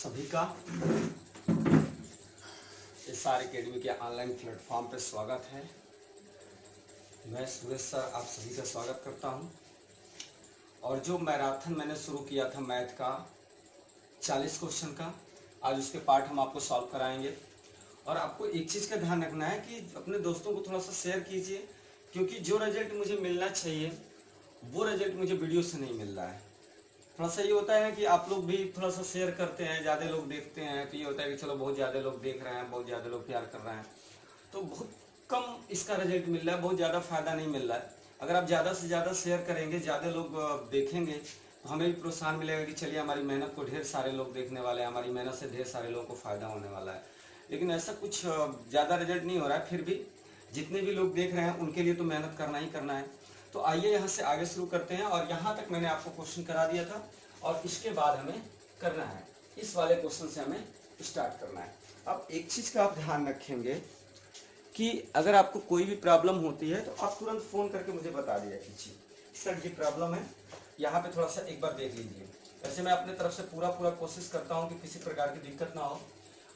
सभी का SR academy के ऑनलाइन प्लेटफॉर्म पर स्वागत है। मैं सुरेश सर आप सभी का स्वागत करता हूं। और जो मैराथन मैंने शुरू किया था मैथ का 40 क्वेश्चन का, आज उसके पार्ट हम आपको सॉल्व कराएंगे। और आपको एक चीज़ का ध्यान रखना है कि अपने दोस्तों को थोड़ा सा शेयर कीजिए, क्योंकि जो रिजल्ट मुझे मिलना चाहिए वो रिजल्ट मुझे वीडियो से नहीं मिल रहा है। थोड़ा सा ये होता है कि आप लोग भी थोड़ा सा शेयर करते हैं, ज़्यादा लोग देखते हैं तो ये होता है कि चलो बहुत ज़्यादा लोग देख रहे हैं, बहुत ज़्यादा लोग प्यार कर रहे हैं, तो बहुत कम इसका रिजल्ट मिल रहा है, बहुत ज़्यादा फ़ायदा नहीं मिल रहा है। अगर आप ज़्यादा से ज़्यादा शेयर करेंगे, ज़्यादा लोग देखेंगे तो हमें भी प्रोत्साहन मिलेगा कि चलिए हमारी मेहनत को ढेर सारे लोग देखने वाले हैं, हमारी मेहनत से ढेर सारे लोगों को फ़ायदा होने वाला है। लेकिन ऐसा कुछ ज़्यादा रिजल्ट नहीं हो रहा है। फिर भी जितने भी लोग देख रहे हैं उनके लिए तो मेहनत करना ही करना है। तो आइए यहाँ से आगे शुरू करते हैं। और यहाँ तक मैंने आपको क्वेश्चन करा दिया था और इसके बाद हमें करना है, इस वाले क्वेश्चन से हमें स्टार्ट करना है। अब एक चीज़ का आप ध्यान रखेंगे कि अगर आपको कोई भी प्रॉब्लम होती है तो आप तुरंत फ़ोन करके मुझे बता दिया कीजिए, सर ये प्रॉब्लम है, यहाँ पे थोड़ा सा एक बार देख लीजिए। वैसे मैं अपने तरफ से पूरा कोशिश करता हूँ कि किसी प्रकार की दिक्कत ना हो।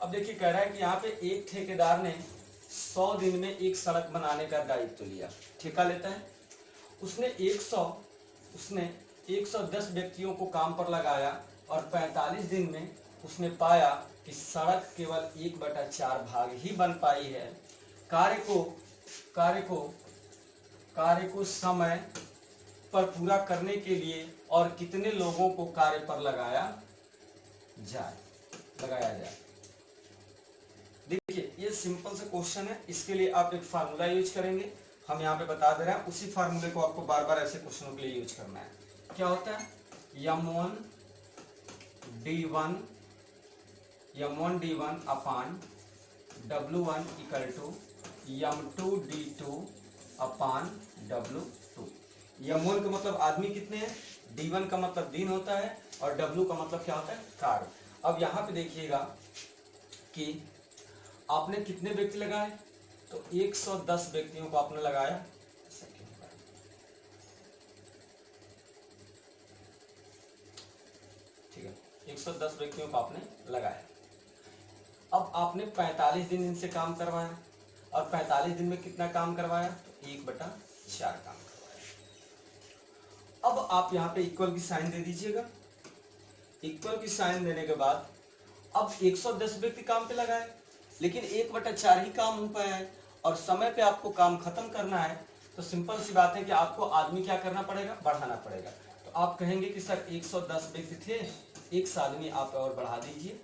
अब देखिए कह रहा है कि यहाँ पे एक ठेकेदार ने 100 दिन में एक सड़क बनाने का दायित्व लिया, ठेका लेता है। उसने 110 व्यक्तियों को काम पर लगाया और 45 दिन में उसने पाया कि सड़क केवल 1/4 भाग ही बन पाई है। कार्य को समय पर पूरा करने के लिए और कितने लोगों को कार्य पर लगाया जाए। देखिए ये सिंपल सा क्वेश्चन है, इसके लिए आप एक फार्मूला यूज करेंगे। हम यहाँ पे बता दे रहे हैं, उसी फार्मूले को आपको बार बार ऐसे क्वेश्चनों के लिए यूज करना है। क्या होता है? m1 d1 upon w1 equal to m2 d2 upon w2। m1 का मतलब आदमी कितने हैं, d1 का मतलब दिन होता है और w का मतलब क्या होता है, कार्य। अब यहाँ पे देखिएगा कि आपने कितने व्यक्ति लगाए, तो 110 व्यक्तियों को आपने लगाया। ठीक है, 110 व्यक्तियों को आपने लगाया। अब आपने 45 दिन इनसे काम करवाया और 45 दिन में कितना काम करवाया, तो 1/4 काम करवाया। अब आप यहाँ पे इक्वल की साइन दे दीजिएगा। इक्वल की साइन देने के बाद अब 110 व्यक्ति काम पे लगाए, लेकिन 1/4 ही काम हो पाया है और समय पे आपको काम खत्म करना है। तो सिंपल सी बात है कि आपको आदमी क्या करना पड़ेगा, बढ़ाना पड़ेगा। तो आप कहेंगे कि सर 110 व्यक्ति थे, एक आदमी आप और बढ़ा दीजिए।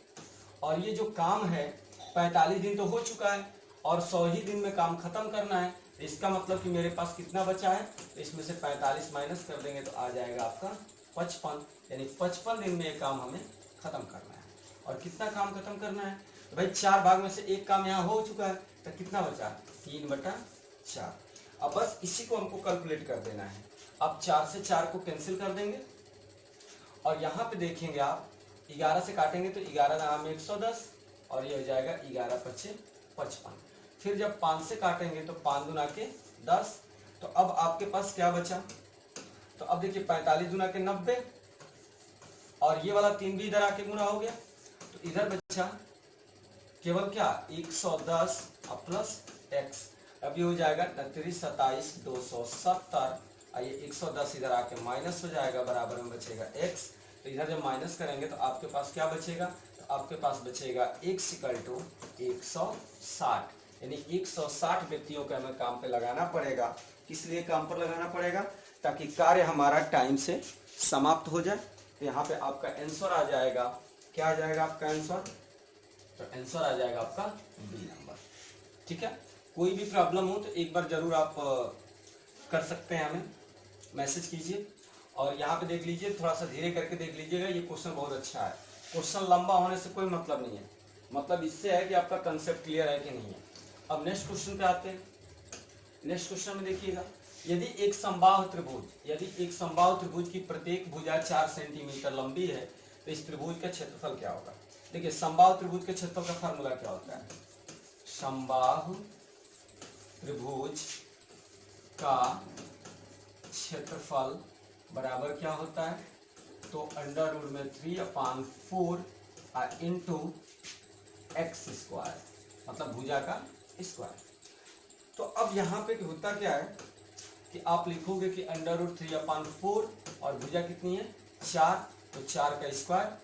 और ये जो काम है 45 दिन तो हो चुका है और 100 ही दिन में काम खत्म करना है। तो इसका मतलब कि मेरे पास कितना बचा है, तो इसमें से 45 माइनस कर देंगे तो आ जाएगा आपका 55। यानी 55 दिन में ये काम हमें खत्म करना है। और कितना काम खत्म करना है, तो भाई 4 भाग में से एक काम यहाँ हो चुका है, तो कितना बचा, 3/4। अब बस इसी को हमको कैलकुलेट कर देना है। अब 4 से 4 को कैंसिल कर देंगे और यहाँ पे देखेंगे आप 11 से काटेंगे तो 11 नाम 110 और ये हो जाएगा 11×5 = 55। फिर जब 5 से काटेंगे तो 5 दूना के 10। तो अब आपके पास क्या बचा, तो अब देखिए 45 दूना के 90 और ये वाला 3 भी इधर आके गुना हो गया, तो इधर बचा केवल क्या, 110 प्लस x। अब ये हो जाएगा 29, 27, 270। ये 110 इधर आके माइनस हो जाएगा, बराबर में बचेगा x। तो इधर जब माइनस करेंगे तो आपके पास क्या बचेगा, तो आपके पास बचेगा x इक्वल टू 160। यानी 160 व्यक्तियों को हमें काम पे लगाना पड़ेगा। किस लिए काम पर लगाना पड़ेगा, ताकि कार्य हमारा टाइम से समाप्त हो जाए। तो यहाँ पे आपका आंसर आ जाएगा, क्या आ जाएगा आपका आंसर, तो आंसर आ जाएगा आपका बी नंबर। ठीक है, कोई भी प्रॉब्लम हो तो एक बार जरूर आप कर सकते हैं, हमें मैसेज कीजिए। और यहाँ पे देख लीजिए, थोड़ा सा धीरे करके देख लीजिएगा, ये क्वेश्चन बहुत अच्छा है। क्वेश्चन लंबा होने से कोई मतलब नहीं है, मतलब इससे है कि आपका कंसेप्ट क्लियर है कि नहीं है। अब नेक्स्ट क्वेश्चन पे आते हैं। नेक्स्ट क्वेश्चन में देखिएगा, यदि एक समबाहु त्रिभुज की प्रत्येक भुजा 4 सेंटीमीटर लंबी है तो इस त्रिभुज का क्षेत्रफल क्या होगा। देखिए समबाहु त्रिभुज के क्षेत्रफल का फॉर्मूला क्या होता है, समबाहु त्रिभुज का क्षेत्रफल बराबर क्या होता है, तो √3/4 इंटू एक्स स्क्वायर, मतलब भुजा का स्क्वायर। तो अब यहाँ पे होता क्या है कि आप लिखोगे कि √3/4 और भुजा कितनी है 4, तो 4 का स्क्वायर।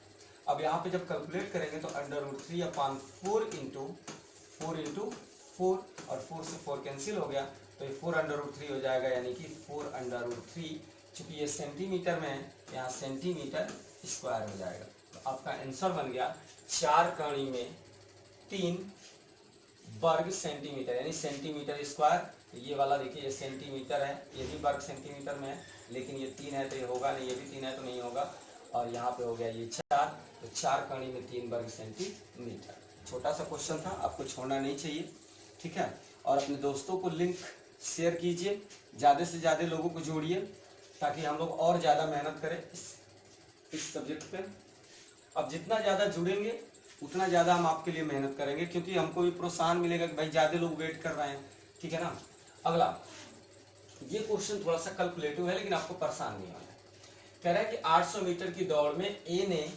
अब यहाँ पे जब कैलकुलेट करेंगे तो √3/4 इंटू 4 और 4 से 4 कैंसिल हो गया, तो ये 4√3 हो जाएगा, यानी कि 4√3। चूंकि ये सेंटीमीटर में है, यहाँ सेंटीमीटर स्क्वायर हो जाएगा। तो आपका आंसर बन गया 4 कड़ी में 3 वर्ग सेंटीमीटर, यानी सेंटीमीटर स्क्वायर। तो ये वाला देखिए ये सेंटीमीटर है, ये भी वर्ग सेंटीमीटर में है, लेकिन ये 3 है तो ये होगा नहीं, ये भी 3 है तो नहीं होगा, और यहाँ पे हो गया ये 4, तो 4 कड़ी में 3 वर्ग सेंटीमीटर। छोटा सा क्वेश्चन था, आपको छोड़ना नहीं चाहिए, ठीक है। और अपने दोस्तों को लिंक शेयर कीजिए, ज़्यादा से ज़्यादा लोगों को जोड़िए, ताकि हम लोग और ज़्यादा मेहनत करें इस सब्जेक्ट पे। अब जितना ज़्यादा जुड़ेंगे उतना ज़्यादा हम आपके लिए मेहनत करेंगे, क्योंकि हमको भी प्रोत्साहन मिलेगा कि भाई ज़्यादा लोग वेट कर रहे हैं, ठीक है ना। अगला ये क्वेश्चन थोड़ा सा कैलकुलेटिव है, लेकिन आपको परेशान नहीं होना है। कह रहा है कि 800 मीटर की दौड़ में ए ने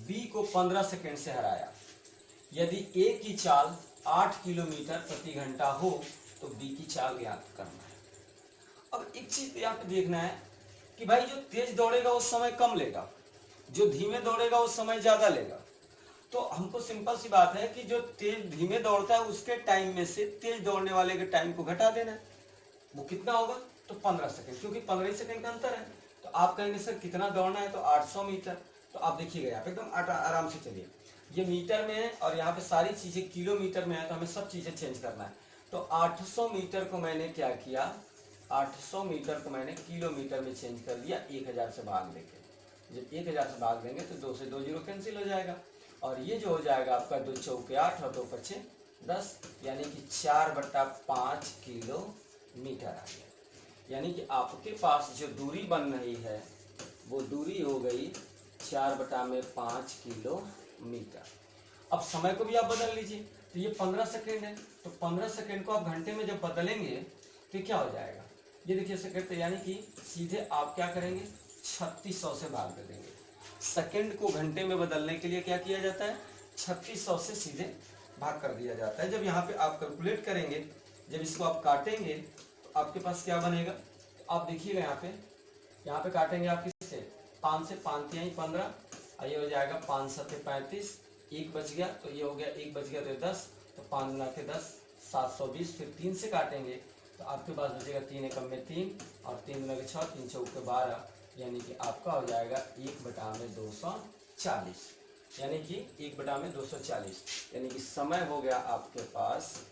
बी को 15 सेकंड से हराया। यदि ए की चाल 8 किलोमीटर प्रति घंटा हो तो बी की चाल ज्ञात करना है। अब एक चीज यहाँ पे देखना है कि भाई जो तेज दौड़ेगा उस समय कम लेगा, जो धीमे दौड़ेगा उस समय ज्यादा लेगा। तो हमको सिंपल सी बात है कि जो तेज धीमे दौड़ता है उसके टाइम में से तेज दौड़ने वाले के टाइम को घटा देना है। वो कितना होगा, तो 15 सेकंड, क्योंकि 15 सेकंड का अंतर है। तो आप कहेंगे सर कितना दौड़ना है, तो 800 मीटर। तो आप देखिएगा यहाँ पे एकदम आराम से चलिए, ये मीटर में है और यहाँ पे सारी चीजें किलोमीटर में है, तो हमें सब चीजें चेंज करना है। तो 800 मीटर को मैंने क्या किया, 800 मीटर को मैंने किलोमीटर में चेंज कर दिया 1000 से भाग देके। जब 1000 से भाग देंगे तो 2 से 2 जीरो कैंसिल हो जाएगा, और ये जो हो जाएगा आपका 2 चौके 8 और 2 पचे 10, यानी कि 4/5 किलोमीटर आ गया। यानी कि आपके पास जो दूरी बन रही है वो दूरी हो गई 4/5 किलोमीटर। अब समय को भी आप बदल लीजिए, तो ये 15 सेकेंड है, तो 15 सेकेंड को आप घंटे में जब बदलेंगे तो क्या हो जाएगा, ये देखिए सेकेंड, तो यानी कि सीधे आप क्या करेंगे 3600 से भाग दे देंगे। सेकेंड को घंटे में बदलने के लिए क्या किया जाता है, 3600 से सीधे भाग कर दिया जाता है। जब यहाँ पे आप कैलकुलेट करेंगे, जब इसको आप काटेंगे तो आपके पास क्या बनेगा, तो आप देखिएगा यहाँ पे काटेंगे आप किससे, 5 से 5 तिहाई 15, और ये हो जाएगा 5 7 35, 1 बच गया, तो ये हो गया 1 बच गया तो 10, तो 5 गुना के 10 720। फिर 3 से काटेंगे तो आपके पास बचेगा 3 एकम में 3 और 3 गुना के 6, 3 चौके 12, यानी कि आपका हो जाएगा 1/240, यानी कि 1/240, यानी कि समय हो गया आपके पास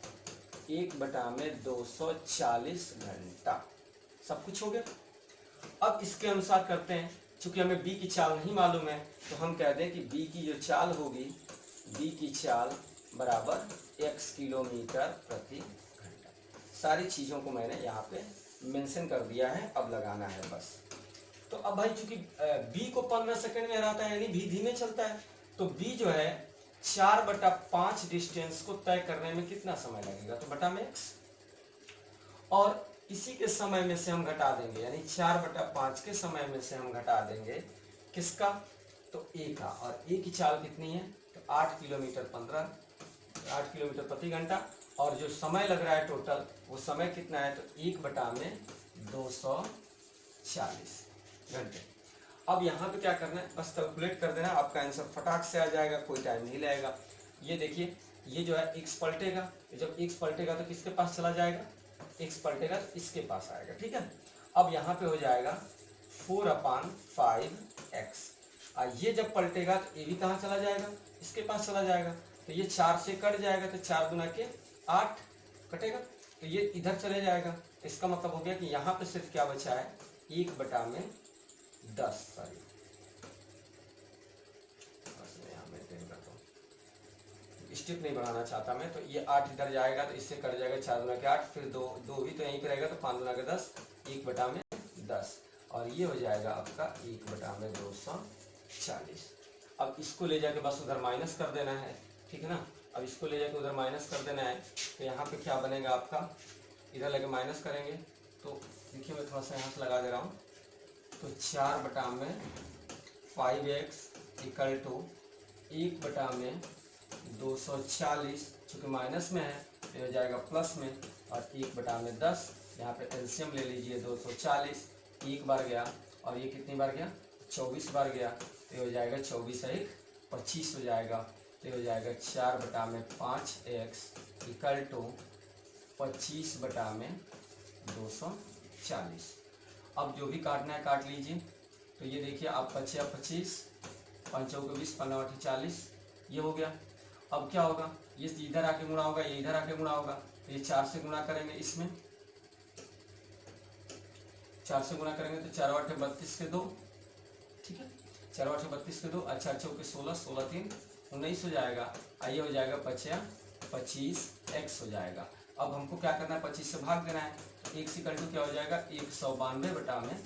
1/240 घंटा। सब कुछ हो गया। अब इसके अनुसार करते हैं, चूंकि हमें बी की चाल नहीं मालूम है, तो हम कह दें कि बी की जो चाल होगी, बी की चाल बराबर x किलोमीटर प्रति घंटा। सारी चीज़ों को मैंने यहाँ पे मेंशन कर दिया है, अब लगाना है बस। तो अब भाई चूंकि बी को 15 सेकंड में हराता है, यानी बी धीमे चलता है, तो बी जो है 4/5 डिस्टेंस को तय करने में कितना समय लगेगा, तो बटा में x, और इसी के समय में से हम घटा देंगे, यानी 4/5 के समय में से हम घटा देंगे किसका, तो a का। और a की चाल कितनी है, तो 8 किलोमीटर 8 किलोमीटर प्रति घंटा, और जो समय लग रहा है टोटल वो समय कितना है, तो 1/240 घंटे। अब यहाँ पे क्या करना है, बस कैलकुलेट कर देना, आपका आंसर फटाक से आ जाएगा, कोई टाइम नहीं लगेगा। ये देखिए, ये जो है x पलटेगा, जब x पलटेगा तो किसके पास चला जाएगा, x पलटेगा तो इसके पास आएगा, ठीक है। अब यहाँ पे हो जाएगा 4/5x, ये जब पलटेगा तो ये भी कहाँ चला जाएगा, इसके पास चला जाएगा, तो ये 4 से कट जाएगा, तो 4 गुना के 8 कटेगा, तो ये इधर चले जाएगा। इसका मतलब हो गया कि यहाँ पे सिर्फ क्या बचा है, 1/10, सॉरी स्टेप नहीं बढ़ाना चाहता मैं, तो ये 8 इधर जाएगा तो इससे कट जाएगा, 4 गुना के 8, फिर 2 भी तो यहीं पे रहेगा, तो 5 गुना के 10, 1/10, और ये हो जाएगा आपका 1/240। अब इसको ले जाके बस उधर माइनस कर देना है, ठीक है ना। अब इसको ले जाके उधर माइनस कर देना है, तो यहाँ पे क्या बनेगा आपका, इधर लेके माइनस करेंगे, तो देखिए मैं थोड़ा सा यहाँ से लगा दे रहा हूँ, तो 4/5x इक्वल टू 1 बटा में 240, चूंकि माइनस में है तो हो जाएगा प्लस में, और 1 बटा में 10, यहाँ पे एलसीएम ले लीजिए 240, 1 बार गया और ये कितनी बार गया 24 बार गया, तो हो जाएगा 24 1 25 हो जाएगा, तो हो जाएगा 4 बटा में 5x इक्वल टू 25 बटा में 240। अब जो भी काटना है काट लीजिए। तो ये देखिए आप 25 25 5 चौके 20 15 8 40, ये हो गया। अब क्या होगा, ये इधर आके गुणा होगा, ये इधर आके गुणा होगा, तो ये 4 से गुणा करेंगे, इसमें 4 से गुणा करेंगे तो 4 8 32 के 2, ठीक है 4 8 32 के 2, अच्छा चौके 16 16 3 19 हो जाएगा, आइए हो जाएगा 25 x हो जाएगा। अब हमको क्या करना है 25 से भाग देना है, तो x इक्वल टू क्या हो जाएगा 192 बटा में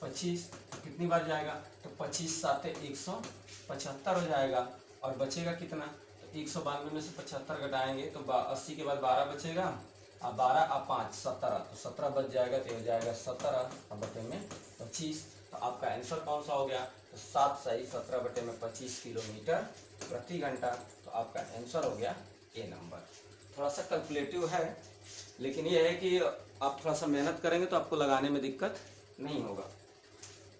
25, कितनी बार जाएगा तो 25 7 175 हो जाएगा, और बचेगा कितना तो 192 में से 75 घटाएंगे तो 80 के बाद 12 बचेगा, अब 12 अब 5 17, तो 17 बच जाएगा, तो हो जाएगा 17 बटे में 25। तो आपका आंसर कौन सा हो गया, तो 7 सही 17 बटे में 25 किलोमीटर प्रति घंटा। तो आपका आंसर हो गया ए नंबर। थोड़ा सा कैलकुलेटिव है, लेकिन ये है कि आप थोड़ा सा मेहनत करेंगे तो आपको लगाने में दिक्कत नहीं होगा।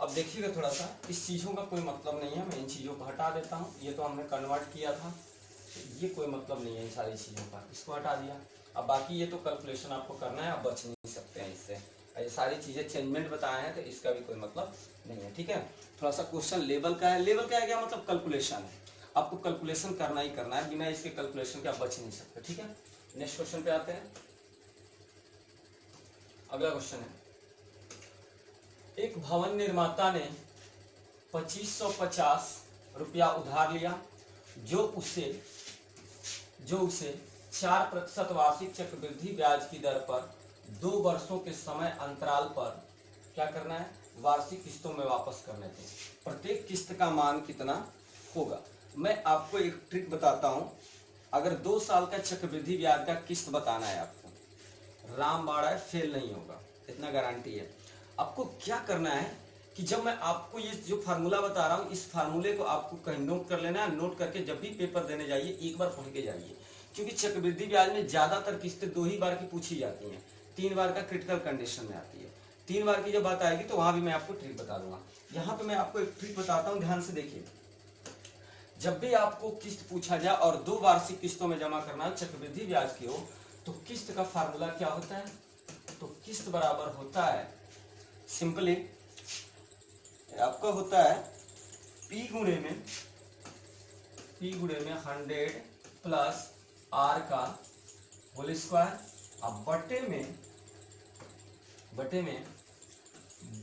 अब देखिएगा थोड़ा सा, इस चीज़ों का कोई मतलब नहीं है, मैं इन चीज़ों को हटा देता हूँ। ये तो हमने कन्वर्ट किया था, तो ये कोई मतलब नहीं है इन सारी चीज़ों का, इसको हटा दिया। अब बाकी ये तो कैलकुलेशन आपको करना है, आप बच नहीं सकते हैं इससे। ये सारी चीज़ें चेंजमेंट बताए हैं तो इसका भी कोई मतलब नहीं है, ठीक है। थोड़ा सा क्वेश्चन लेवल का है, लेवल का है क्या मतलब कैलकुलेशन है, आपको कैलकुलेशन करना ही करना है, बिना इसके कैलकुलेशन के आप बच नहीं सकते, ठीक है। नेक्स्ट क्वेश्चन पे आते हैं। अगला क्वेश्चन है, एक भवन निर्माता ने 2550 रुपया उधार लिया, जो उसे 4% वार्षिक चक्रवृद्धि ब्याज की दर पर 2 वर्षों के समय अंतराल पर क्या करना है, वार्षिक किस्तों में वापस करने थे। प्रत्येक किस्त का मान कितना होगा। मैं आपको एक ट्रिक बताता हूं, अगर 2 साल का चक्रवृद्धि ब्याज का किस्त बताना है आपको, रामबाण है, फेल नहीं होगा, इतना गारंटी है। आपको क्या करना है कि जब मैं आपको ये जो फार्मूला बता रहा हूँ, इस फार्मूले को आपको कहीं नोट कर लेना है। नोट करके जब भी पेपर देने जाइए एक बार पढ़ के जाइए, क्योंकि चक्रवृद्धि ब्याज में ज्यादातर किस्तें 2 ही बार की पूछी जाती हैं, 3 बार का क्रिटिकल कंडीशन में आती है। 3 बार की जब बात आएगी तो वहां भी मैं आपको ट्रिक बता दूंगा। यहाँ पे मैं आपको एक ट्रिक बताता हूँ, ध्यान से देखिए। जब भी आपको किस्त पूछा जाए और 2 वार्षिक किस्तों में जमा करना है चक्रवृद्धि ब्याज की हो, तो किस्त का फार्मूला क्या होता है, तो किस्त बराबर होता है सिंपली आपका होता है P गुणे में 100 प्लस R का होल स्क्वायर, अब बटे में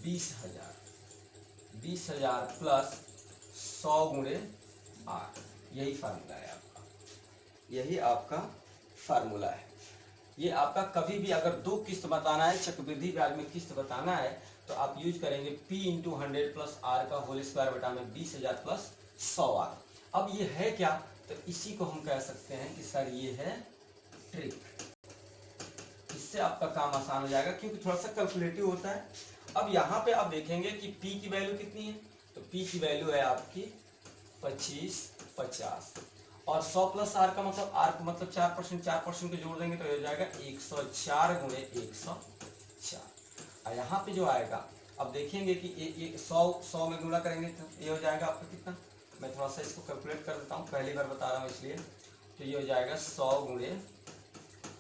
20,000 प्लस 100 गुणे R, यही फार्मूला है आपका, यही आपका फार्मूला है। ये आपका कभी भी अगर 2 किस्त बताना है, चक्रवृद्धि ब्याज में किस्त बताना है, तो आप यूज करेंगे P × 100 प्लस R का होल स्क्वायर बटा में 20,000 प्लस 100R। अब ये है क्या, तो इसी को हम कह सकते हैं कि सर ये है ट्रिक। इससे आपका काम आसान हो जाएगा, क्योंकि थोड़ा सा कैलकुलेटिव होता है। अब यहाँ पे आप देखेंगे कि P की वैल्यू कितनी है, तो P की वैल्यू है आपकी 2550, और 100 प्लस R का मतलब, R का मतलब 4% को जोड़ देंगे तो हो जाएगा 104 गुणे 104। और यहाँ पे जो आएगा, अब देखेंगे कि ये 100 में गुणा करेंगे तो ये हो जाएगा आपका कितना, मैं थोड़ा सा इसको कैलकुलेट कर देता हूँ, पहली बार बता रहा हूँ इसलिए। तो ये हो जाएगा 100 गुणे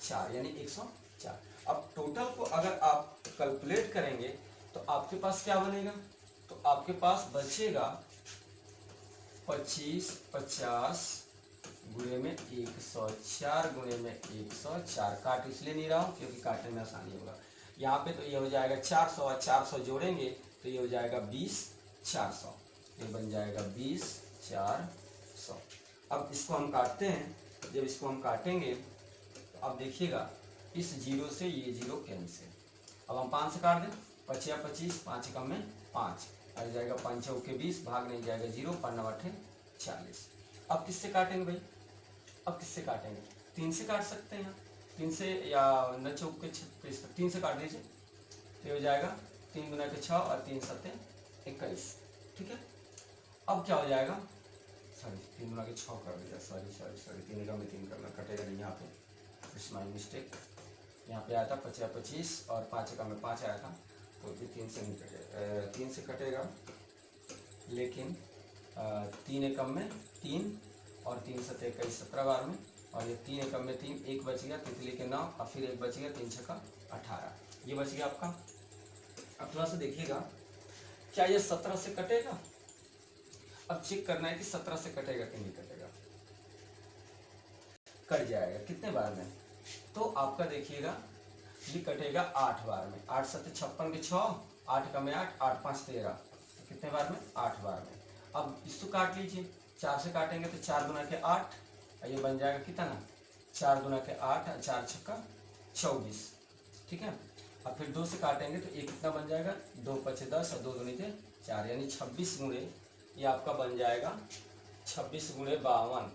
4 यानी 104। अब टोटल को अगर आप कैलकुलेट करेंगे तो आपके पास क्या बनेगा, तो आपके पास बचेगा 2550 गुणे में 104 गुणे में 104। काट इसलिए नहीं रहा हूँ क्योंकि काटने में आसानी होगा। यहाँ पे तो ये हो जाएगा 400 और 400 जोड़ेंगे तो ये हो जाएगा 20,400, ये बन जाएगा 20,400। अब इसको हम काटते हैं, जब इसको हम काटेंगे तो अब देखिएगा इस 0 से ये 0 कैंसिल। अब हम 5 से काट दें, 25 या 25, 5 कम में 5 आ जाएगा, 5 चौके 20, भाग नहीं जाएगा 0, 5 9 8 40। अब किससे काटेंगे भाई, अब किससे काटेंगे, 3 से काट सकते हैं, 3 से या 9 चौक के 36, 3 से काट दीजिए तो हो जाएगा 3 गुना के 6 और 3 7 21, ठीक है। अब क्या हो जाएगा, सॉरी 3 गुना के 6 कर दिया, सॉरी 3 एकम में 3 करना, कटेगा नहीं यहाँ पे, इट्स माई मिस्टेक। यहाँ पे आया था 25 और 5 एकम में 5 आया था, तो भी 3 से नहीं कटेगा, 3 से कटेगा, लेकिन 3 एकम में 3 और 3 7 21 17 बार में, और ये 3 एकम में 3, एक बच गया, तितली के 9 और फिर एक बच गया, 3 छक्का 18, ये बच गया आपका। अब थोड़ा सा देखिएगा, क्या ये 17 से कटेगा? अब चेक करना है कि 17 से कटेगा कि नहीं कटेगा। कट जाएगा, कितने बार में? तो आपका देखिएगा ये कटेगा 8 बार में, 8 7 56 के 6, 8 का में 8, 8 5 13, तो कितने बार में? 8 बार में। अब इसको काट लीजिए, 4 से काटेंगे तो 4 गुना के 8, ये बन जाएगा कितना? 4 गुना के 8, 4 छक्का 24, ठीक है। अब फिर 2 से काटेंगे तो ये कितना बन जाएगा? 2 5 10 और 2 दूनी थे 4, यानी 26 गुणे, ये आपका बन जाएगा 26 गुणे 52।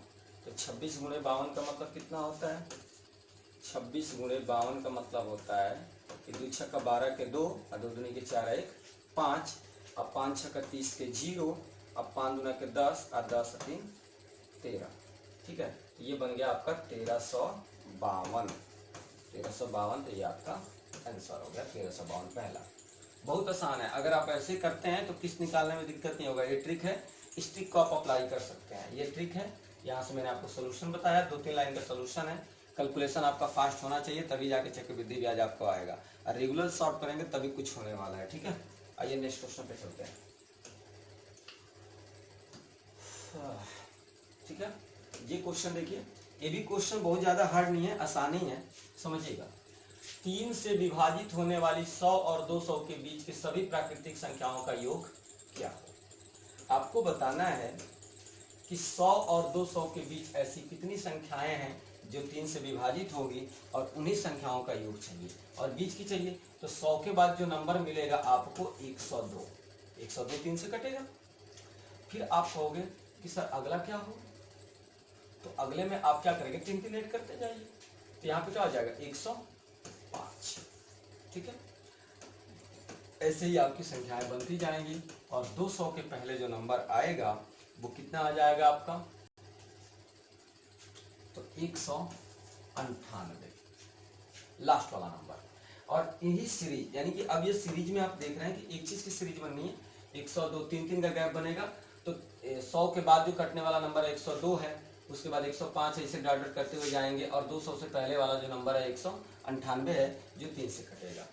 तो 26 गुणे 52 का मतलब कितना होता है? 26 गुणे 52 का मतलब होता है कि 2 छक्का 12 के 2 और 2 दूनी के 4 1 5, अब 5 छक्का 30 के 0, अब 5 दूना के 10 और 10 3 13, ठीक है। ये बन गया आपका 1352, 1352, तो ये आपका आंसर हो गया 1352 पहला। बहुत आसान है, अगर आप ऐसे करते हैं तो किस निकालने में दिक्कत नहीं होगा। ये ट्रिक है, इस ट्रिक को आप अप्लाई कर सकते हैं। ये ट्रिक है, यहाँ से मैंने आपको सोल्यूशन बताया, 2-3 लाइन का सोल्यूशन है। कैलकुलेशन आपका फास्ट होना चाहिए, तभी जाके चक्रवृद्धि ब्याज आपको आएगा, और रेगुलर सॉल्व करेंगे तभी कुछ होने वाला है, ठीक है। आइए नेक्स्ट क्वेश्चन पे चलते हैं, ठीक है। ये क्वेश्चन देखिए, ये भी क्वेश्चन बहुत ज्यादा हार्ड नहीं है, आसानी है, समझिएगा। 3 से विभाजित होने वाली 100 और 200 के बीच के सभी प्राकृतिक संख्याओं का योग क्या हो। आपको बताना है कि 100 और 200 के बीच ऐसी कितनी संख्याएं हैं जो 3 से विभाजित होगी, और उन्हीं संख्याओं का योग चाहिए, और बीच की चाहिए। तो 100 के बाद जो नंबर मिलेगा आपको 102, 102 3 से कटेगा। फिर आप कहोगे कि सर अगला क्या हो, तो अगले में आप क्या करेंगे? 3 ऐड करते जाइए, तो यहाँ पे क्या हो जाएगा? 105, ठीक है। ऐसे ही आपकी संख्याएं बनती जाएंगी, और 200 के पहले जो नंबर आएगा वो कितना आ जाएगा आपका? तो 198, लास्ट वाला नंबर। और यही सीरीज, यानी कि अब ये सीरीज में आप देख रहे हैं कि एक चीज की सीरीज बननी है, 102 3 का गैप बनेगा, तो 100 के बाद जो कटने वाला नंबर 102 है, उसके बाद 105 है, इसे डॉट करते हुए जाएंगे, और 200 से पहले वाला जो नंबर है 198 है, जो 3 से कटेगा।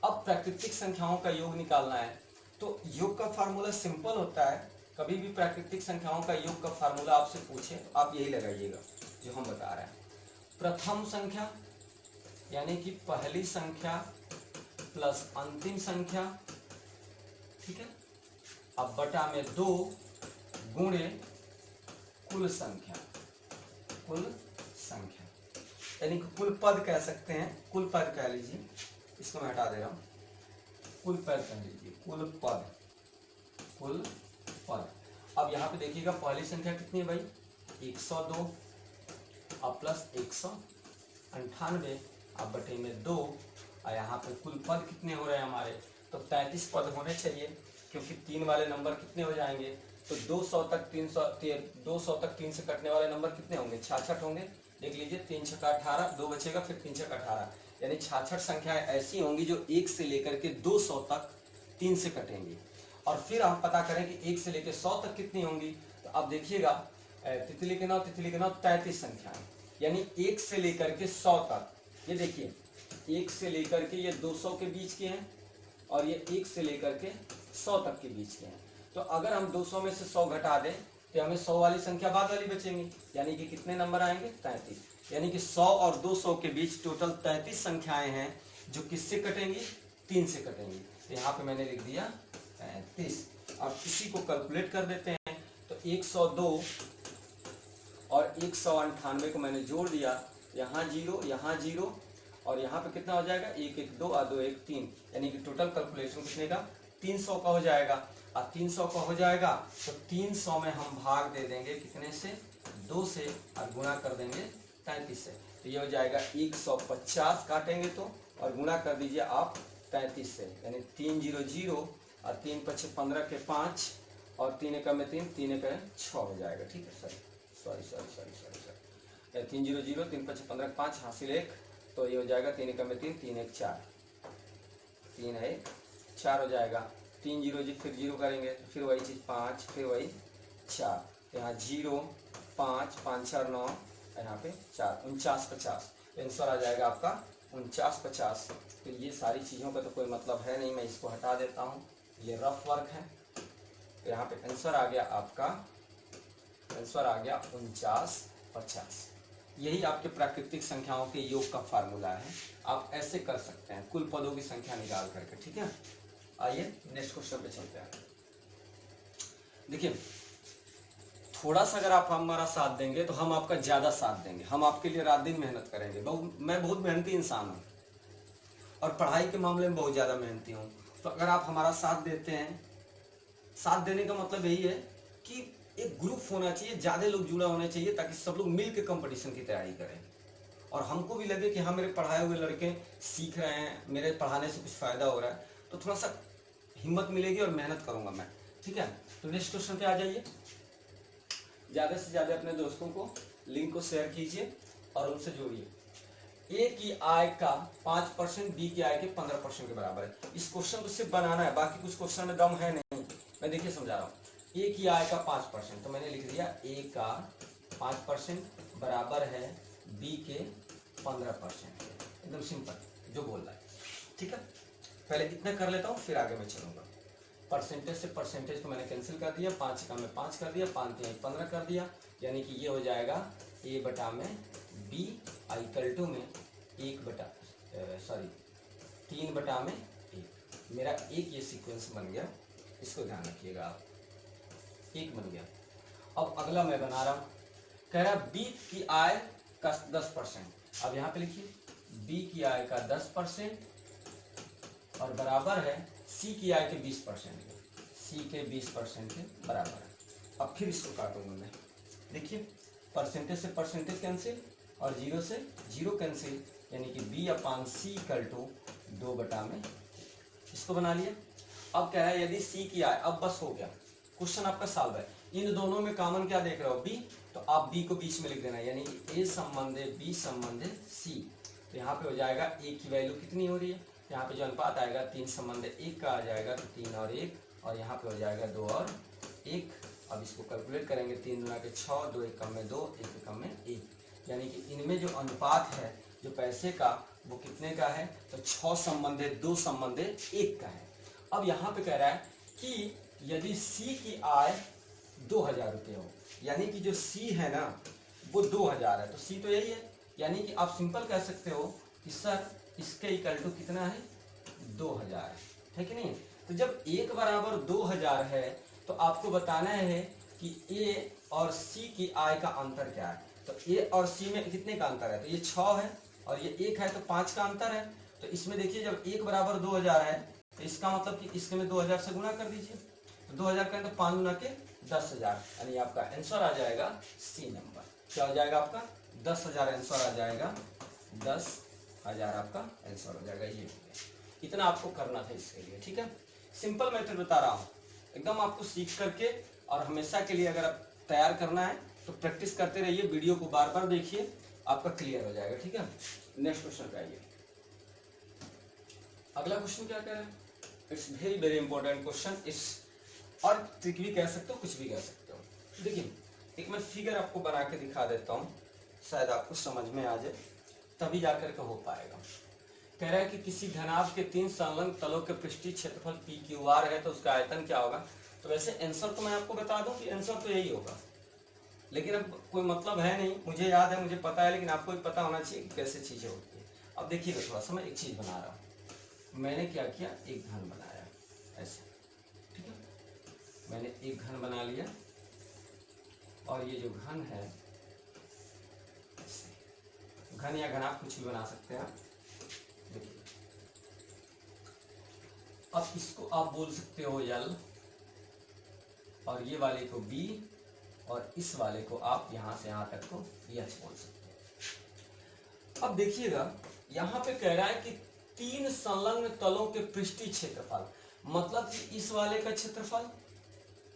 अब प्राकृतिक संख्याओं का योग निकालना है, तो योग का फार्मूला सिंपल होता है। कभी भी प्राकृतिक संख्याओं का योग का फार्मूला आपसे पूछे तो आप यही लगाइएगा जो हम बता रहे हैं। प्रथम संख्या यानी कि पहली संख्या प्लस अंतिम संख्या, ठीक है। अब बटा में 2 गुणे कुल संख्या, कुल संख्या यानी कि कुल पद कह सकते हैं, कुल पद कह लीजिए, इसको मैं हटा दे रहा हूं, कुल पद कह लीजिए, कुल पद, कुल पद। अब यहाँ पे देखिएगा पहली संख्या कितनी है भाई? 102, अब प्लस 198, अब बटे में 2, और यहाँ पे कुल पद कितने हो रहे हैं हमारे? तो 33 पद होने चाहिए, क्योंकि 3 वाले नंबर कितने हो जाएंगे? तो 200 तक 3 से कटने वाले नंबर कितने होंगे? 66 होंगे। देख लीजिए, 3 छक्का 18, 2 बचेगा, फिर 3 छक्का 18, यानी 66 संख्याएं ऐसी होंगी जो 1 से लेकर के 200 तक 3 से कटेंगी। और फिर हम पता करें कि 1 से लेकर 100 तक कितनी होंगी। तो अब देखिएगा, तितली के 9 33 संख्याएं, यानी 1 से लेकर के 100 तक। ये देखिए, 1 से लेकर के ये 200 के बीच के हैं, और ये 1 से लेकर के 100 तक के बीच के हैं। तो अगर हम 200 में से 100 घटा दें तो हमें 100 वाली संख्या बाद वाली बचेंगी, यानी कि कितने नंबर आएंगे? 33। यानी कि 100 और 200 के बीच टोटल 33 संख्याएं हैं जो किससे कटेंगी? 3 से कटेंगी। तो यहाँ पे मैंने लिख दिया 33। अब इसी को कैलकुलेट कर देते हैं, तो 102 और 198 को मैंने जोड़ दिया, यहाँ 0, और यहाँ पे कितना हो जाएगा? 1 1 2 और 2 1 3, यानी कि टोटल कैलकुलेशन कितने का? 300 का हो जाएगा। और 300 का हो जाएगा तो 300 में हम भाग दे देंगे कितने से? 2 से, और गुणा कर देंगे 33 से। तो ये हो जाएगा 150 काटेंगे तो, और गुणा कर दीजिए आप 33 से, यानी 3 0 0, और 3 5 15 के 5, और 3 एकम में 3, 3 एकम 6 हो जाएगा। ठीक है सॉरी 3 0 0 3 5 15 5 हासिल 1, तो ये हो जाएगा 3 एकम में 3, 3 1 4, 3 1 4 हो जाएगा। 3 0 जी फिर 0 करेंगे तो फिर वही चीज़ 5, फिर वही 4, यहाँ 0 5 5 4 9, यहाँ पे 4, 49 50, आंसर आ जाएगा आपका 49 50। तो ये सारी चीज़ों का तो कोई मतलब है नहीं, मैं इसको हटा देता हूँ, ये रफ वर्क है। तो यहाँ पे आंसर आ गया आपका, आंसर आ गया 49 50। यही आपके प्राकृतिक संख्याओं के योग का फार्मूला है। आप ऐसे कर सकते हैं कुल पदों की संख्या निकाल करके। ठीक है, आइए नेक्स्ट क्वेश्चन पे चलते हैं। देखिए, थोड़ा सा अगर आप हमारा साथ देंगे तो हम आपका ज्यादा साथ देंगे, हम आपके लिए रात दिन मेहनत करेंगे। मैं बहुत मेहनती इंसान हूँ और पढ़ाई के मामले में बहुत ज्यादा मेहनती हूँ। तो अगर आप हमारा साथ देते हैं, साथ देने का मतलब यही है कि एक ग्रुप होना चाहिए, ज्यादा लोग जुड़ा होने चाहिए, ताकि सब लोग मिल के कंपटीशन की तैयारी करें और हमको भी लगे कि हाँ मेरे पढ़ाए हुए लड़के सीख रहे हैं, मेरे पढ़ाने से कुछ फायदा हो रहा है, तो थोड़ा सा हिम्मत मिलेगी और मेहनत करूंगा मैं। ठीक है, तो नेक्स्ट क्वेश्चन पे आ जाइए। ज्यादा से ज्यादा अपने दोस्तों को लिंक को शेयर कीजिए और उनसे जोड़िए। ए की आय का 5% बी की आय के 15% के बराबर है। इस क्वेश्चन को सिर्फ बनाना है, बाकी कुछ क्वेश्चन में दम है नहीं। मैं देखिए समझा रहा हूँ। ए की आय का 5%, तो मैंने लिख दिया ए का 5% बराबर है बी के 15%। एकदम सिंपल जो बोल रहा है। ठीक है, पहले इतना कर लेता हूँ फिर आगे मैं चलूंगा। परसेंटेज से परसेंटेज को मैंने कैंसिल कर दिया, 5 का में 5 कर दिया, 5 में 15 कर दिया, यानी कि ये हो जाएगा ए बटा में बी इक्वल टू में 3 बटा में 1। मेरा एक ये सीक्वेंस बन गया, इसको ध्यान रखिएगा आप, 1 बन गया। अब अगला मैं बना रहा हूँ, कह रहा बी की आय का 10%। अब यहाँ पे लिखिए बी की आय का 10% और बराबर है सी की आय के 20% के, सी के 20% के बराबर है। अब फिर इसको काटूंगा मैं, देखिए परसेंटेज से परसेंटेज कैंसिल और 0 से 0 कैंसिल, यानी कि B upon C equal to 2 बटा में। इसको बना लिया। अब कह रहा है यदि सी की आय, अब बस हो गया, क्वेश्चन आपका सॉल्व है। इन दोनों में कॉमन क्या देख रहे हो, बी, तो आप बी को बीच में लिख देना, यानी कि ए संबंधे बी संबंधे सी। तो यहाँ पे हो जाएगा ए की वैल्यू कितनी हो रही है, यहाँ पे जो अनुपात आएगा 3 संबंधे 1 का आ जाएगा, तो 3 और 1, और यहाँ पे हो जाएगा 2 और 1। अब इसको कैलकुलेट करेंगे, 3 दूना के 6, 2 एकम में 2, 1 एकम में 1, यानी कि इनमें जो अनुपात है जो पैसे का वो कितने का है, तो 6 संबंधे 2 संबंधे 1 का है। अब यहाँ पे कह रहा है कि यदि सी की आय 2000 रुपये हो, यानी कि जो सी है ना वो 2000 है, तो सी तो यही है, यानी कि आप सिंपल कह सकते हो कि सर इसके इक्वल टू कितना है, 2000 है कि नहीं। तो जब एक बराबर 2000 है तो आपको बताना है कि ए और सी की आय का अंतर क्या है। तो ए और सी में कितने का अंतर है, तो ये 6 है और ये 1 है, तो 5 का अंतर है। तो इसमें देखिए जब एक बराबर 2000 है तो इसका मतलब कि इसके में 2000 से गुणा कर दीजिए, तो 2000 करें तो 5 गुना के 10,000, यानी आपका आंसर आ जाएगा सी नंबर। क्या हो जाएगा आपका 10,000 आंसर आ जाएगा, 10,000 आपका आंसर हो जाएगा। ये इतना आपको करना था इसके लिए। ठीक है, सिंपल मेथड बता रहा हूँ, एकदम आपको सीख करके और हमेशा के लिए अगर आप तैयार करना है तो प्रैक्टिस करते रहिए, वीडियो को बार बार देखिए, आपका क्लियर हो जाएगा। ठीक है, नेक्स्ट क्वेश्चन पे आइए। अगला क्वेश्चन क्या कह रहा है, it's very very important question, it's और ट्रिक भी कह सकते हो, कुछ भी कह सकते हो। देखिए एक मैं फिगर आपको बना के दिखा देता हूँ, शायद आपको समझ में आ जाए, तभी जाकर के हो पाएगा। कह रहा है कि किसी घनाभ के 3 संलग्न तलों के पृष्ठीय क्षेत्रफल पी क्यू आर है, तो उसका आयतन क्या होगा। तो वैसे आंसर तो मैं आपको बता दूं कि आंसर तो यही होगा, लेकिन अब कोई मतलब है नहीं, मुझे याद है, मुझे पता है, लेकिन आपको भी पता होना चाहिए कि कैसे चीजें होती है। अब देखिएगा थोड़ा सा, मैं एक चीज बना रहा हूँ, मैंने क्या किया, एक घन बनाया ऐसे, ठीक है, मैंने एक घन बना लिया और ये जो घन है, घन या घन आप कुछ भी बना सकते हैं। देखिए अब इसको आप बोल सकते हो यल, और ये वाले को बी, और इस वाले को आप यहां से यहां तक को एच बोल सकते हो। अब देखिएगा यहां पे कह रहा है कि 3 संलग्न तलों के पृष्ठीय क्षेत्रफल, मतलब कि इस वाले का क्षेत्रफल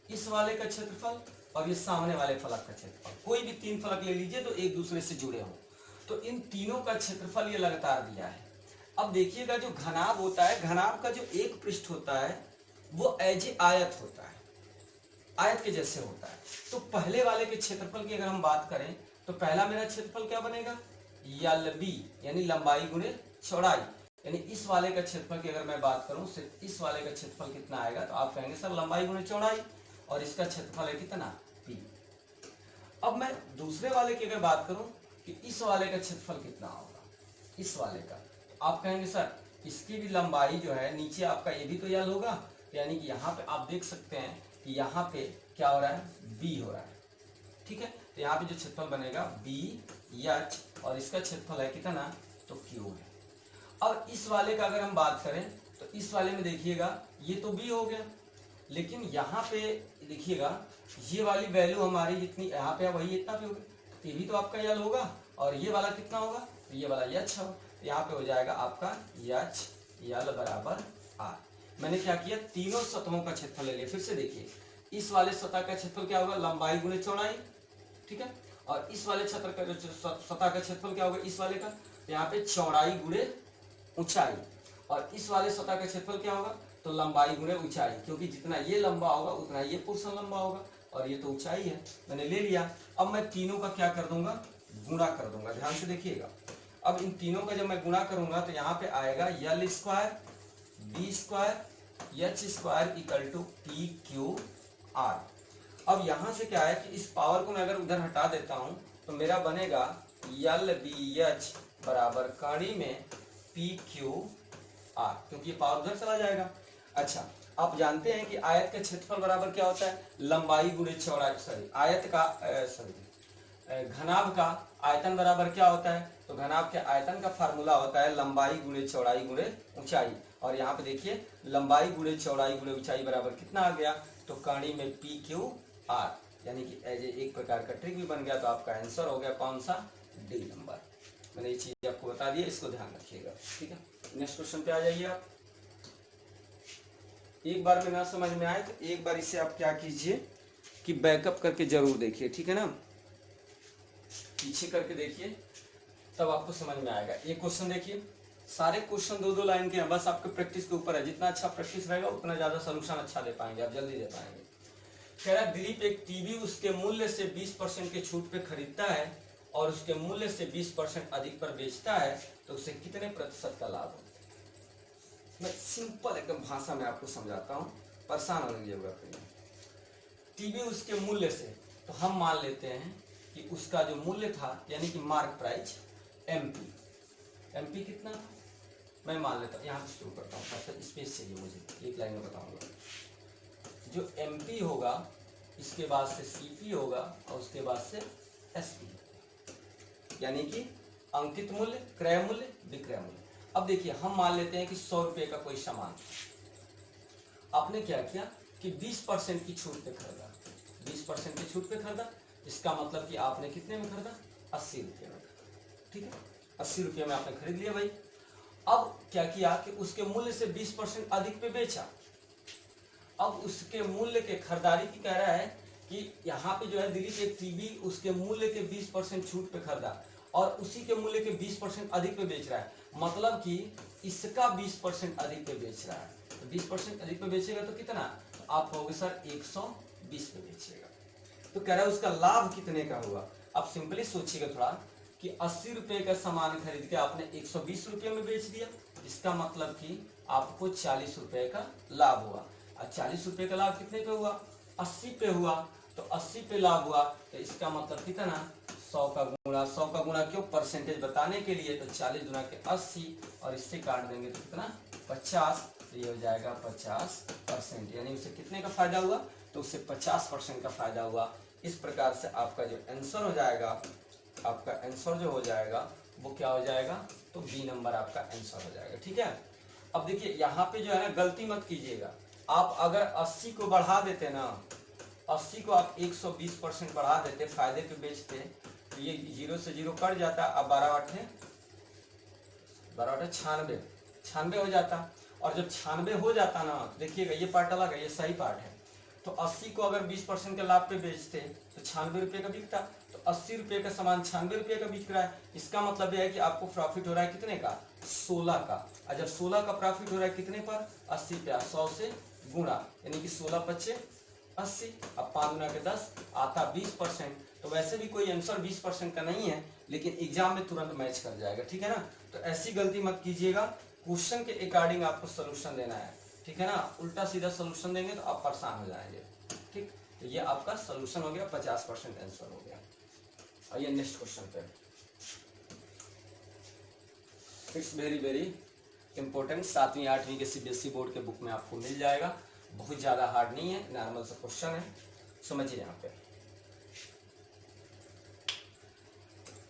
इस वाले का क्षेत्रफल और ये सामने वाले फलक का क्षेत्रफल, कोई भी 3 फलक ले लीजिए तो एक दूसरे से जुड़े हों, तो इन तीनों का क्षेत्रफल ये लगातार दिया है। अब देखिएगा जो घनाभ होता है, घनाभ का जो एक पृष्ठ होता है वो एज ए आयत होता है, आयत के जैसे होता है। तो पहले वाले के क्षेत्रफल की अगर हम बात करें तो पहला मेरा क्षेत्रफल क्या बनेगा, LB यानी लंबाई गुणे चौड़ाई, यानी इस वाले का क्षेत्रफल की अगर मैं बात करूं, सिर्फ इस वाले का क्षेत्रफल कितना आएगा, तो आप कहेंगे सर लंबाई गुणे चौड़ाई, और इसका क्षेत्रफल है कितना, P। अब मैं दूसरे वाले की अगर बात करूं कि इस वाले का क्षेत्रफल कितना होगा, इस वाले का, तो आप कहेंगे सर इसकी भी लंबाई जो है, नीचे आपका ये भी तो यल होगा, यानी कि यहाँ पे आप देख सकते हैं कि यहाँ पे क्या हो रहा है, B हो रहा है, ठीक है। तो यहाँ पे जो क्षेत्रफल बनेगा BH, और इसका क्षेत्रफल है कितना, तो Q है। अब इस वाले का अगर हम बात करें तो इस वाले में देखिएगा ये तो B हो गया, लेकिन यहाँ पे देखिएगा ये वाली वैल्यू हमारी जितनी यहाँ पे है वही इतना पे होगी, ये भी तो आपका यल होगा, और ये वाला कितना होगा, तो ये वाला H होगा, तो यहाँ पे हो जाएगा आपका H यल बराबर R। मैंने क्या किया, तीनों सतहों का क्षेत्रफल ले लिया। फिर से देखिए, इस वाले सतह का क्षेत्रफल क्या होगा, लंबाई गुणे चौड़ाई, ठीक है, और इस वाले सतह का क्षेत्रफल क्या होगा, इस वाले का, यहाँ पे चौड़ाई गुणे ऊंचाई, और इस वाले सतह का क्षेत्रफल क्या होगा, तो लंबाई गुणे ऊंचाई, क्योंकि जितना ये लंबा होगा उतना ये पोर्शन लंबा होगा, और ये तो ऊंचाई है, मैंने ले लिया। अब मैं तीनों का क्या कर दूंगा, गुणा कर दूंगा, ध्यान से देखिएगा। अब इन तीनों का जब मैं गुणा करूंगा तो यहाँ पे आएगा L square B square H square equal to PQR। अब यहाँ से क्या है कि इस पावर को मैं अगर उधर हटा देता हूं तो मेरा बनेगा LBH बराबर कड़ी में PQR, क्योंकि ये पावर उधर चला जाएगा। अच्छा, आप जानते हैं कि आयत का क्षेत्रफल बराबर क्या होता है, लंबाई गुणे चौड़ाई, सॉरी आयत का घनाभ का आयतन बराबर क्या होता है, तो घनाभ के आयतन का फार्मूला होता है लंबाई गुणे चौड़ाई गुणे ऊंचाई, और यहाँ पे देखिए लंबाई गुणे चौड़ाई गुणे ऊंचाई बराबर कितना आ गया, तो कड़ी में PQR, यानी कि एज एक प्रकार का ट्रिक भी बन गया। तो आपका आंसर हो गया कौन सा, D नंबर। मैंने ये चीज आपको बता दी है, इसको ध्यान रखिएगा, ठीक है। नेक्स्ट क्वेश्चन पे आ जाइए आप। एक बार में ना समझ में आए तो एक बार इसे आप क्या कीजिए कि बैकअप करके जरूर देखिए, ठीक है ना, पीछे करके देखिए, तब आपको समझ में आएगा। एक क्वेश्चन देखिए, सारे क्वेश्चन 2-2 लाइन के हैं, बस आपके प्रैक्टिस के ऊपर है, जितना अच्छा प्रैक्टिस रहेगा उतना ज्यादा सोल्यूशन अच्छा दे पाएंगे, आप जल्दी दे पाएंगे। कह रहा दिलीप एक टीवी उसके मूल्य से 20% के छूट पे खरीदता है और उसके मूल्य से 20% अधिक पर बेचता है, तो उसे कितने प्रतिशत का लाभ होता है। मैं सिंपल एकदम भाषा में आपको समझाता हूँ, परेशान होने की जरूरत नहीं। टीवी उसके मूल्य से, तो हम मान लेते हैं कि उसका जो मूल्य था यानी कि मार्क प्राइस MP कितना था, मैं मान लेता हूँ, यहाँ से शुरू करता हूँ, स्पेस चाहिए मुझे, एक लाइन में बताऊंगा। जो MP होगा, इसके बाद से CP होगा, और उसके बाद से SP, यानी कि अंकित मूल्य, क्रय मूल्य, विक्रय मूल्य। अब देखिए हम मान लेते हैं कि 100 रुपए का कोई सामान, आपने क्या किया कि 20% की छूट पे खरीदा, 20% की छूट पे खरीदा, इसका मतलब कि आपने कितने में खरीदा, 80 रुपये में खरीदा, ठीक है, 80 रुपये में आपने खरीद लिया भाई। अब क्या किया कि उसके मूल्य से 20% अधिक पे बेचा। अब उसके मूल्य के खरीदारी की कह रहा है कि यहाँ पे जो है दिलीप एक टीवी उसके मूल्य के 20% छूट पे खरीदा और उसी के मूल्य के 20% अधिक पे बेच रहा है, मतलब कि इसका 20% अधिक पे बेच रहा है। तो 20% अधिक पे बेचेगा तो कितना, तो आप कहोगे सर 120 पे बेचेगा। तो कह रहा है उसका लाभ कितने का हुआ। अब सिंपली सोचिएगा थोड़ा कि 80 रुपए का सामान खरीद के आपने 120 रुपये में बेच दिया, इसका मतलब कि आपको 40 रुपए का लाभ हुआ। और 40 रुपए का लाभ कितने पे हुआ, 80 पे हुआ, तो 80 पे लाभ हुआ, तो इसका मतलब कितना, 100 का गुणा। 100 का गुणा क्यों, परसेंटेज बताने के लिए, तो 40 गुना के 80 और इससे काट देंगे तो कितना 50, तो ये हो जाएगा 50%, यानी उसे कितने का फायदा हुआ, तो उससे 50% का फायदा हुआ। इस प्रकार से आपका जो आंसर हो जाएगा, आपका आंसर जो हो जाएगा वो क्या हो जाएगा, तो बी नंबर आपका आंसर हो जाएगा, ठीक है। अब देखिए यहाँ पे जो है ना गलती मत कीजिएगा, आप अगर 80 को बढ़ा देते ना, 80 को आप 120% बढ़ा देते, फायदे पे बेचते, तो ये 0 से 0 कट जाता, अब 12 8 96 हो जाता। और जब 96 हो जाता ना, देखिएगा ये पार्ट अलग है, ये सही पार्ट है, तो 80 को अगर 20% के लाभ पे बेचते तो 96 रुपये का बिकता, तो 80 रुपये का सामान 96 रुपये का बिक रहा है। इसका मतलब यह है कि आपको प्रॉफिट हो रहा है कितने का, 16 का। और जब 16 का प्रॉफिट हो रहा है कितने पर, 80 पे, 100 से गुणा, यानी कि 16 पच्चे 80, अब 5 गुना के 10 आता 20%। तो वैसे भी कोई आंसर 20% का नहीं है, लेकिन एग्जाम में तुरंत मैच कर जाएगा, ठीक है ना। तो ऐसी गलती मत कीजिएगा, क्वेश्चन के अकॉर्डिंग आपको सोल्यूशन देना है, ठीक है ना। उल्टा सीधा सोल्यूशन देंगे तो आप परेशान हो जाएंगे, ठीक। तो ये आपका सोल्यूशन हो गया, 50% आंसर हो गया। आइए नेक्स्ट क्वेश्चन पे। इट्स वेरी वेरी इंपॉर्टेंट, 7वीं 8वीं के सीबीएसई बोर्ड के बुक में आपको मिल जाएगा। बहुत ज्यादा हार्ड नहीं है, नॉर्मल सा क्वेश्चन है, समझिए। यहाँ पे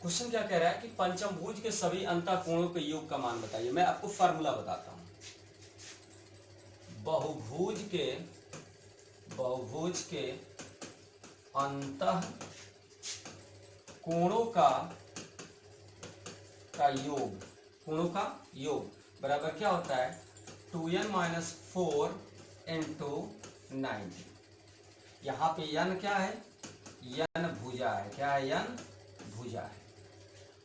क्वेश्चन क्या कह रहा है कि पंचमभुज के सभी अंतःकोणों के योग का मान बताइए। मैं आपको फार्मूला बताता हूं। बहुभुज के अंतःकोणों का योग, कोणों का योग बराबर क्या होता है, 2n - 4 × 90। यहाँ पे n क्या है, n भुजा है, क्या है, n भुजा है।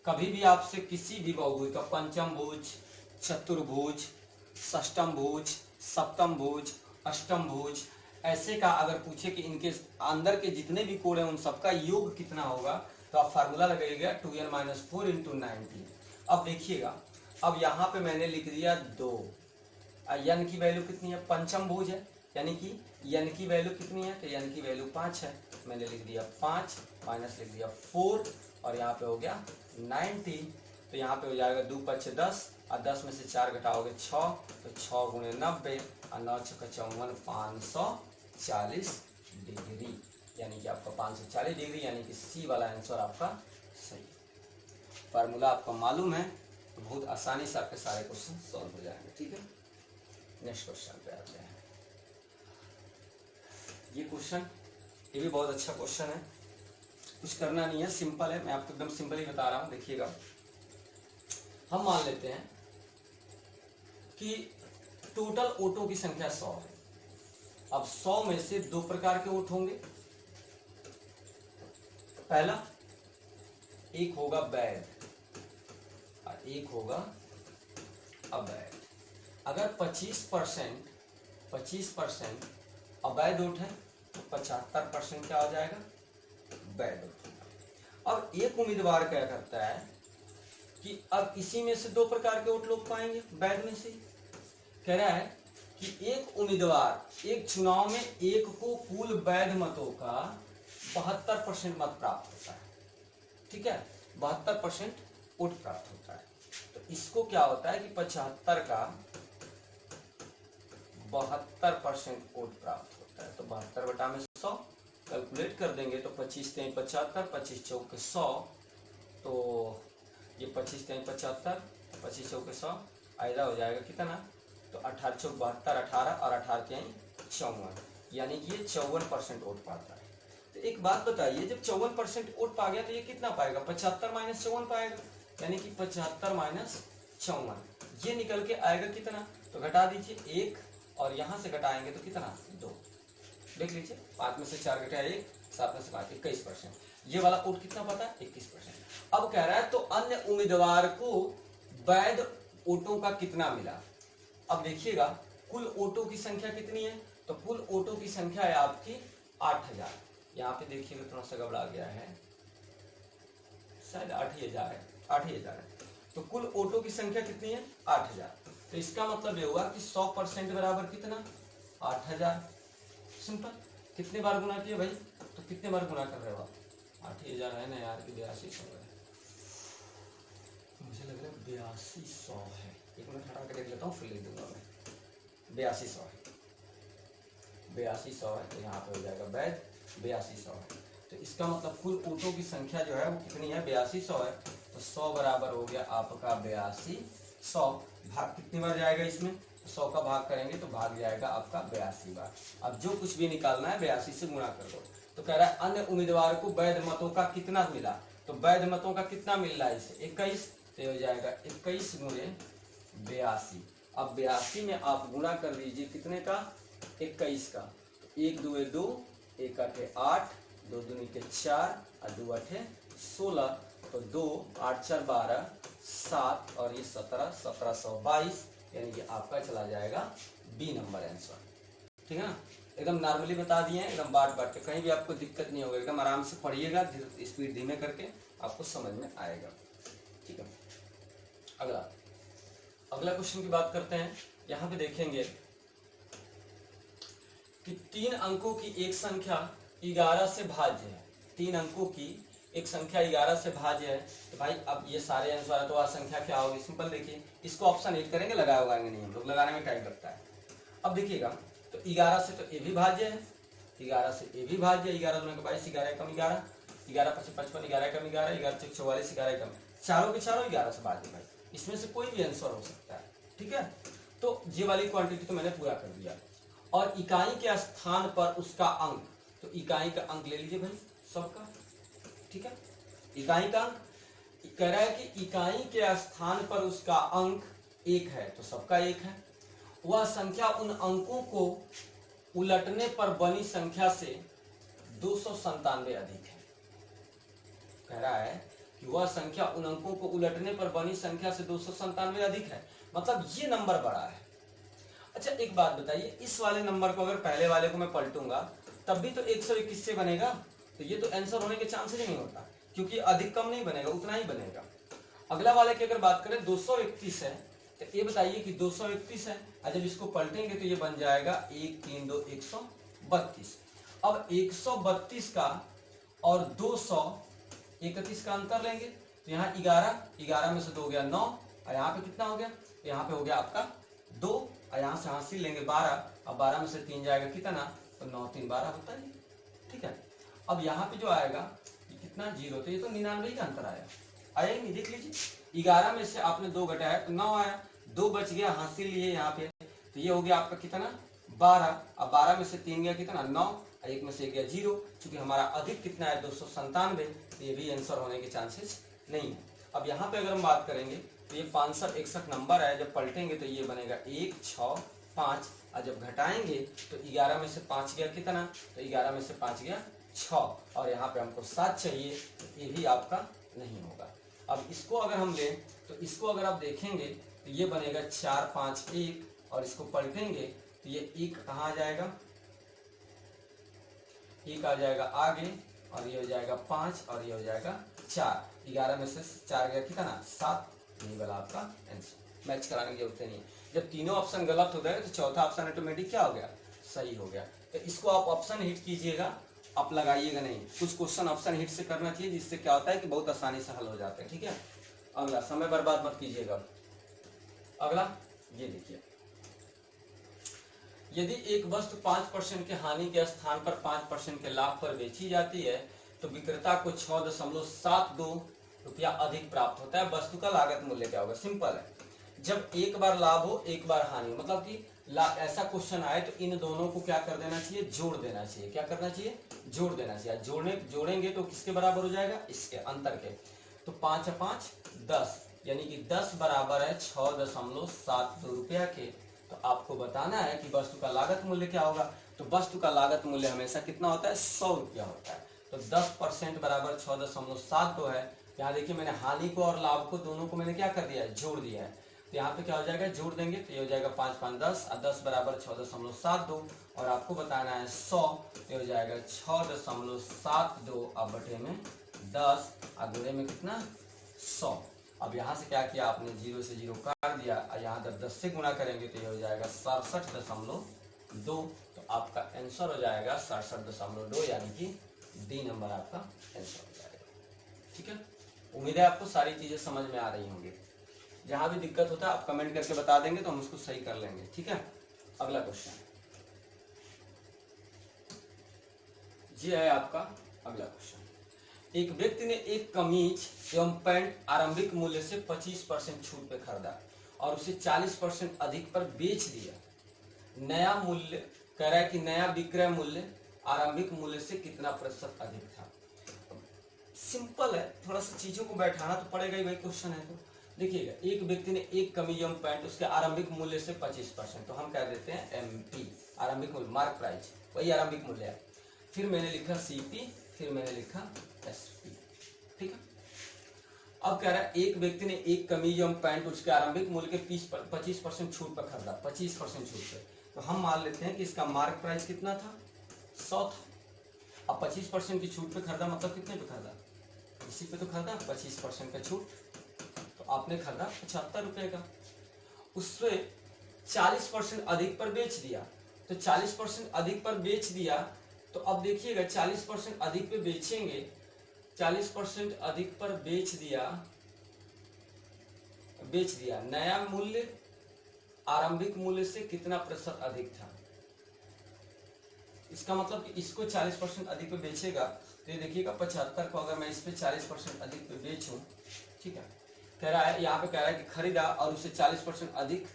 कभी भी आपसे किसी भी बहुभुज का, पंचम भुज, चतुर्भुज, षष्टम भुज, सप्तम भुज, अष्टम भुज, ऐसे का अगर पूछे कि इनके अंदर के जितने भी कोण हैं उन सबका योग कितना होगा, तो आप फार्मूला लगाइएगा 2n - 4 × 90। अब देखिएगा, अब यहाँ पे मैंने लिख दिया 2, n की वैल्यू कितनी है, पंचम भुज है, यानी कि n की वैल्यू कितनी है, तो n की वैल्यू 5 है, मैंने लिख दिया 5 माइनस लिख दिया 4, और यहाँ पे हो गया 90। तो यहाँ पे हो जाएगा 2 × 5 = 10, और 10 में से 4 घटाओगे 6, तो 6 × 90, और 9 × 6 = 54, 540 डिग्री, यानी कि आपका 540 डिग्री, यानी कि सी वाला आंसर आपका सही। फार्मूला आपका मालूम है तो बहुत आसानी से आपके सारे क्वेश्चन सॉल्व हो जाएंगे, ठीक है। नेक्स्ट क्वेश्चन पे आते हैं। ये क्वेश्चन, ये भी बहुत अच्छा क्वेश्चन है, कुछ करना नहीं है, सिंपल है, मैं आपको एकदम सिंपल ही बता रहा हूं। देखिएगा, हम मान लेते हैं कि टोटल ओटो की संख्या 100 है। अब 100 में से 2 प्रकार के ओट होंगे। पहला, एक होगा वैध और एक होगा अवैध। अगर 25% अवैध ओट है तो 75% क्या हो जाएगा, वैध ओट। अब एक उम्मीदवार क्या करता है कि अब इसी में से 2 प्रकार के वोट लोग पाएंगे, वैध में से। कह रहा है कि एक उम्मीदवार एक चुनाव में एक को कुल वैध मतों का 72% मत प्राप्त होता है, ठीक है, 72% वोट प्राप्त होता है। तो इसको क्या होता है कि 75 का 72% वोट प्राप्त होता है। तो 72/100 कैलकुलेट कर देंगे तो 25 × 3 = 75, 25 × 4 = 100, तो ये 25 × 3 = 75, 25 × 4 = 100, आयदा हो जाएगा कितना, तो 18 × 4 = 72, 18 और 18 के 54, यानी कि ये 54% वोट पाता है। तो एक बात बताइए, जब 54% वोट पा गया तो ये कितना पाएगा, 75 - 54 पाएगा, यानी कि 75 - 54, ये निकल के आएगा कितना, तो घटा दीजिए 1, और यहां से घटाएंगे तो कितना, 2। देख लीजिए, 5 में से 4 घटा 1, 7 में से 5, 21%। ये वाला वोट कितना पता है, 21%। अब कह रहा है तो अन्य उम्मीदवार को वैध वोटों का कितना मिला। अब देखिएगा, कुल वोटों की संख्या कितनी है, तो कुल वोटों की संख्या है आपकी 8000। यहाँ पे देखिएगा थोड़ा सा गड़बड़ा गया है, शायद 8000 है, 8000 है। तो कुल वोटों की संख्या कितनी है, 8000। तो इसका मतलब ये हुआ कि 100% बराबर कितना, 8000। सिंपल। कितने बार गुना किए भाई, तो कितने बार गुना कर रहे हो आप, 8000 है ना यार, कि 8200 है, मुझे लग रहा है 8200 है। एक मिनट हटा के देख लेता हूँ, फिर लिख दूंगा मैं। 8200 है, 8200 है, तो यहाँ पे हो जाएगा वैध 8200 है। तो इसका मतलब कुल वोटों की संख्या जो है वो कितनी है, 8200 है। तो 100 बराबर हो गया आपका 8200। भाग कितनी बार जाएगा इसमें, 100 का भाग करेंगे तो भाग जाएगा आपका 82 बार। अब जो कुछ भी निकालना है 82 से गुणा कर दो। तो कह रहा है अन्य उम्मीदवार को वैध मतों का कितना मिला, तो वैध मतों का कितना मिल रहा है इसे, 21, तो हो जाएगा 21 × 82। अब 82 में आप गुणा कर दीजिए कितने का, 21 का, तो एक दुए 2, एक आठे 8, 2 दूनी के 4 और 2 आठे 16, तो 2 8 4 12 7 और ये 17, 1722, यानी कि आपका चला जाएगा बी नंबर आंसर। ठीक है ना, एकदम नॉर्मली बता दिए हैं, एकदम बात के, कहीं भी आपको दिक्कत नहीं होगा, एकदम आराम से पढ़िएगा, स्पीड धीमे करके आपको समझ में आएगा। ठीक है, अगला क्वेश्चन की बात करते हैं। यहाँ पे देखेंगे कि 3 अंकों की एक संख्या 11 से भाज्य है। 3 अंकों की एक संख्या 11 से भाज्य है, तो भाई अब ये सारे आंसर है, तो वह संख्या क्या होगी? सिंपल देखिए, इसको ऑप्शन 1 करेंगे, लगाएंगे नहीं, हम लोग लगाने में टाइम लगता है। अब देखिएगा, तो 11 से तो ए भी भाज्य है, 11 से ए भी भाज्य है, 11 दूनी के 22, 11 कम 11, 11 पचे 55, 11 कम 11, 11 चौक 44, 11 कम, चारों के चारों 11 से भाज्य भाई, इसमें से कोई भी आंसर हो सकता है। ठीक है, तो ये वाली क्वांटिटी तो मैंने पूरा कर दिया। और इकाई के स्थान पर उसका अंक, तो इकाई का अंक ले लीजिए भाई सबका। ठीक है, इकाई का अंक कह रहा है कि इकाई के स्थान पर उसका अंक 1 है, तो सबका 1 है। वह संख्या उन अंकों को उलटने पर बनी संख्या से 297 अधिक है। कह रहा है कि वह संख्या उन अंकों को उलटने पर बनी संख्या से 297 अधिक है, मतलब ये नंबर बड़ा है। अच्छा एक बात बताइए, इस वाले नंबर को अगर पहले वाले को मैं पलटूंगा तब भी तो 121 से बनेगा, तो ये तो आंसर होने के चांसेस ही नहीं होता, क्योंकि अधिक कम नहीं बनेगा, उतना ही बनेगा। अगला वाले की अगर बात करें 231 है, तो ये बताइए कि 231 है, और जब इसको पलटेंगे तो ये बन जाएगा 1 3 2 132। अब 132 का और 231 का अंतर लेंगे, तो यहाँ 11 में से 2 गया 9, और यहाँ पे कितना हो गया? यहाँ पे हो गया आपका 2, और यहाँ से हासिल लेंगे 12, अब 12 में से 3 जाएगा कितना? तो 9 3 12 होता है। ठीक है, अब यहाँ पे जो आएगा कितना 0, तो ये तो 99 का अंतर आया नहीं, देख लीजिए 11 में से आपने 2 घटाया तो 9 आया, 2 बच गया, हासिल लिए यहाँ पे, तो ये हो गया आपका कितना? 12, अब 12 में से 3 गया कितना? 9, और 1 में से गया 0, क्योंकि हमारा अधिक कितना है? 297, तो ये भी आंसर होने के चांसेस नहीं है। अब यहाँ पे अगर हम बात करेंगे तो ये 561 नंबर है, जब पलटेंगे तो ये बनेगा 1 6 5, और जब घटाएंगे तो 11 में से 5 गया कितना? तो 11 में से 5 गया 6, और यहाँ पे हमको 7 चाहिए, तो ये भी आपका नहीं होगा। अब इसको अगर हम लें तो इसको अगर आप देखेंगे तो ये बनेगा 4 5 1, और इसको पलटेंगे तो ये 1 कहाँ आ जाएगा? 1 आ जाएगा आगे, और ये हो जाएगा 5, और ये हो जाएगा 4। 11 में से 4 गया कितना? 7, नहीं वाला आपका आंसर। मैच कराने की जरूरत नहीं है। जब तीनों ऑप्शन गलत हो गए तो चौथा ऑप्शन ऑटोमेटिक क्या हो गया? सही हो गया। तो इसको आप ऑप्शन हिट कीजिएगा, आप लगाइएगा नहीं। कुछ क्वेश्चन ऑप्शन हिट से करना चाहिए, जिससे क्या होता है कि बहुत आसानी से हल हो जाते हैं। ठीक है, अगला समय बर्बाद मत कीजिएगा। अगला ये देखिए, यदि एक वस्तु 5% के हानि के स्थान पर 5% के लाभ पर बेची जाती है तो विक्रेता को 6.72 रुपया अधिक प्राप्त होता है। वस्तु का लागत मूल्य क्या होगा? सिंपल है, जब एक बार लाभ हो एक बार हानि हो, मतलब कि ऐसा क्वेश्चन आए तो इन दोनों को क्या कर देना चाहिए? जोड़ देना चाहिए। क्या करना चाहिए? जोड़ देना चाहिए। जोड़ेंगे तो किसके बराबर हो जाएगा? इसके अंतर के। तो 5 5 10, यानी कि 10 बराबर है 6.72 रुपया के। तो आपको बताना है कि वस्तु का लागत मूल्य क्या होगा। तो वस्तु का लागत मूल्य हमेशा कितना होता है? 100 रुपया होता है। तो 10% बराबर 6.72 है। यहाँ देखिए मैंने हानि को और लाभ को दोनों को मैंने क्या कर दिया है? जोड़ दिया है। तो यहाँ पे क्या हो जाएगा? जोड़ देंगे तो ये हो जाएगा 5 5 10, और 10 बराबर 6.72, और आपको बताना है 100, ये हो जाएगा 6.72 अब बटे में 10, और गुणे में कितना? 100। अब यहाँ से क्या किया आपने? 0 से 0 काट दिया, और यहाँ जब 10 से गुणा करेंगे तो ये हो जाएगा 67.2। तो आपका आंसर हो जाएगा 67.2, यानी कि डी नंबर आपका आंसर हो जाएगा। ठीक है, उम्मीद है आपको सारी चीजें समझ में आ रही होंगी। जहां भी दिक्कत होता है आप कमेंट करके बता देंगे तो हम उसको सही कर लेंगे। ठीक है, अगला क्वेश्चन ये है आपका अगला क्वेश्चन। एक व्यक्ति ने एक कमीज एवं पैंट आरंभिक मूल्य से 25% छूट पे खरीदा और उसे 40% अधिक पर बेच दिया। नया मूल्य कह रहा है कि नया विक्रय मूल्य आरंभिक मूल्य से कितना प्रतिशत अधिक था। सिंपल है, थोड़ा सा चीजों को बैठाना तो पड़ेगा ही भाई, क्वेश्चन है तो। देखिएगा, एक व्यक्ति ने एक कमीज एवं पैंट उसके आरंभिक मूल्य से 25%, तो हम कह देते हैं एमपी, आरंभिक मूल्य, मार्क प्राइस, वही आरंभिक मूल्य है। फिर मैंने लिखा सीपी, फिर मैंने लिखा एसपी, ठीक है। अब कह रहा है एक व्यक्ति ने एक कमीज एवं पैंट उसके आरंभिक मूल्य के 25% छूट पर खरीदा, 25% छूट पे, तो हम मान लेते हैं कि इसका मार्क प्राइस कितना था, 100 था। अब 25% की छूट पे खरीदा मतलब कितने पे खरीदा, इसी पे तो खरीदा, 25% का छूट, तो आपने खरीदा 75 रुपए का, उससे 40% अधिक पर बेच दिया, तो 40% अधिक पर बेच दिया, तो अब देखिएगा 40% अधिक पे बेचेंगे, 40% अधिक पर बेच दिया, नया मूल्य आरंभिक मूल्य से कितना प्रतिशत अधिक था, इसका मतलब कि इसको 40% अधिक पे बेचेगा, तो ये देखिएगा 75 को अगर मैं इस पे 40% अधिक पे बेचूं, ठीक है, कह रहा है यहाँ पे कह रहा है कि खरीदा और उसे 40% अधिक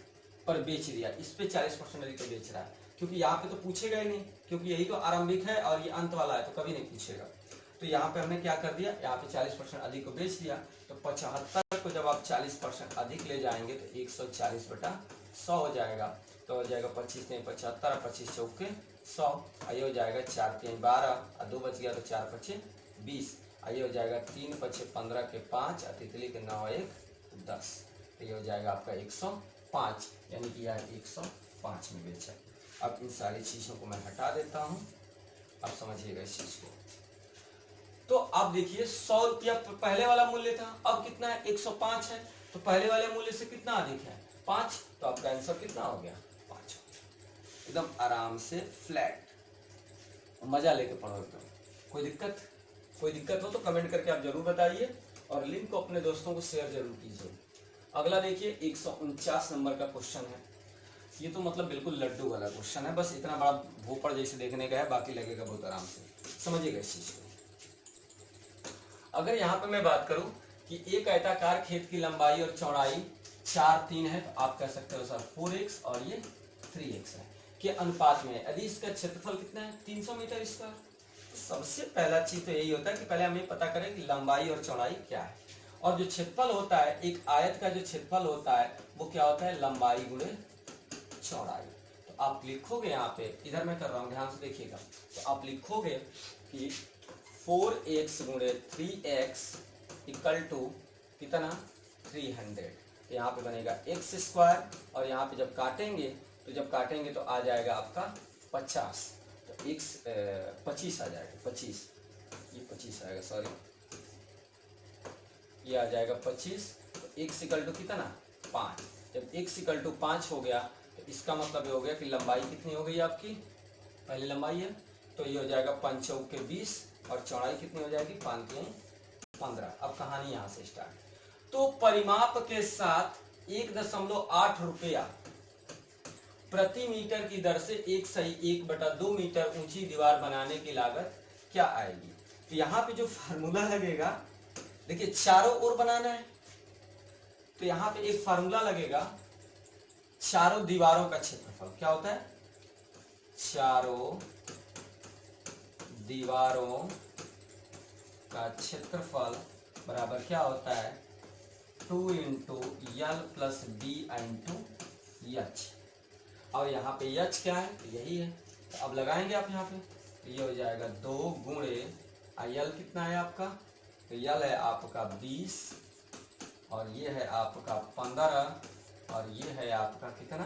पर बेच दिया, इस पे 40% अधिक पे बेच रहा है, क्योंकि यहाँ पे तो पूछेगा ही नहीं, क्योंकि यही तो आरंभिक है और ये अंत वाला है, तो कभी नहीं पूछेगा। तो यहाँ पे हमने क्या कर दिया, यहाँ पे 40% अधिक को बेच दिया, तो 75 को जब आप 40% अधिक ले जाएंगे तो 140/100 हो जाएगा, तो हो जाएगा 25 नहीं 75, 25 चौके 100, ये हो जाएगा 4 3 12, और 2 बच गया तो 4 5 20, ये हो जाएगा 3 5 15 के 5, तितली के 9 1 10, तो ये हो जाएगा आपका 105, यानी कि यह 105 में बेचा। अब इन सारी चीज़ों को मैं हटा देता हूँ, अब समझिएगा इस चीज़ को। तो अब देखिए 100 रुपया पहले वाला मूल्य था, अब कितना है, 105 है, तो पहले वाले मूल्य से कितना अधिक है, 5, तो आपका आंसर कितना हो गया, 5। एकदम आराम से फ्लैट, मजा लेके पढ़ो एकदम। कोई दिक्कत हो तो कमेंट करके आप जरूर बताइए, और लिंक को अपने दोस्तों को शेयर जरूर कीजिए। अगला देखिए 149 नंबर का क्वेश्चन है, ये तो मतलब बिल्कुल लड्डू वाला क्वेश्चन है, बस इतना बड़ा भोपड़ जैसे देखने का है, बाकी लगेगा बहुत आराम से, समझिएगा इस चीज को। अगर यहाँ पे मैं बात करूं कि एक आयताकार खेत की लंबाई और चौड़ाई 4 3 है, तो आप कह सकते हो सर 4x और ये 3x है के अनुपात में है, यदि इसका क्षेत्रफल कितना है 300 मीटर स्क्वायर। सबसे पहला चीज तो यही होता है कि पहले हमें पता करें कि लंबाई और चौड़ाई क्या है, और जो क्षेत्रफल होता है एक आयत का जो क्षेत्रफल होता है वो क्या होता है, लंबाई गुणे चौड़ाई। तो आप लिखोगे यहाँ पे, इधर मैं कर रहा हूँ ध्यान से देखिएगा, तो आप लिखोगे कि 4x गुणे 3x इक्वल टू कितना 300, तो यहाँ पे बनेगा x स्क्वायर, और यहाँ पे जब काटेंगे तो आ जाएगा आपका 50, तो x 25 आ जाएगा, 25 ये 25 आएगा, सॉरी ये आ जाएगा 25, तो x इक्वल टू कितना 5, जब x इक्वल टू 5 हो गया तो इसका मतलब ये हो गया कि लंबाई कितनी हो गई आपकी, पहली लंबाई है, तो ये हो जाएगा 5 चौके 20, और चौड़ाई कितनी हो जाएगी 5 3 15। अब कहानी यहाँ से स्टार्ट। तो परिमाप के साथ 1.8 रुपया प्रति मीटर की दर से 1/1/2 मीटर ऊंची दीवार बनाने की लागत क्या आएगी। तो यहाँ पे जो फार्मूला लगेगा, देखिए चारों ओर बनाना है, तो यहाँ पे एक फार्मूला लगेगा, चारों दीवारों का क्षेत्रफल क्या होता है, चारों दीवारों का क्षेत्रफल बराबर क्या होता है 2 × L + B × H। और यहाँ पे H क्या है, तो यही है, तो अब लगाएंगे आप यहाँ पे, तो ये हो जाएगा 2 गुणे L कितना है आपका, तो L है आपका 20, और ये है आपका 15, और ये है आपका कितना,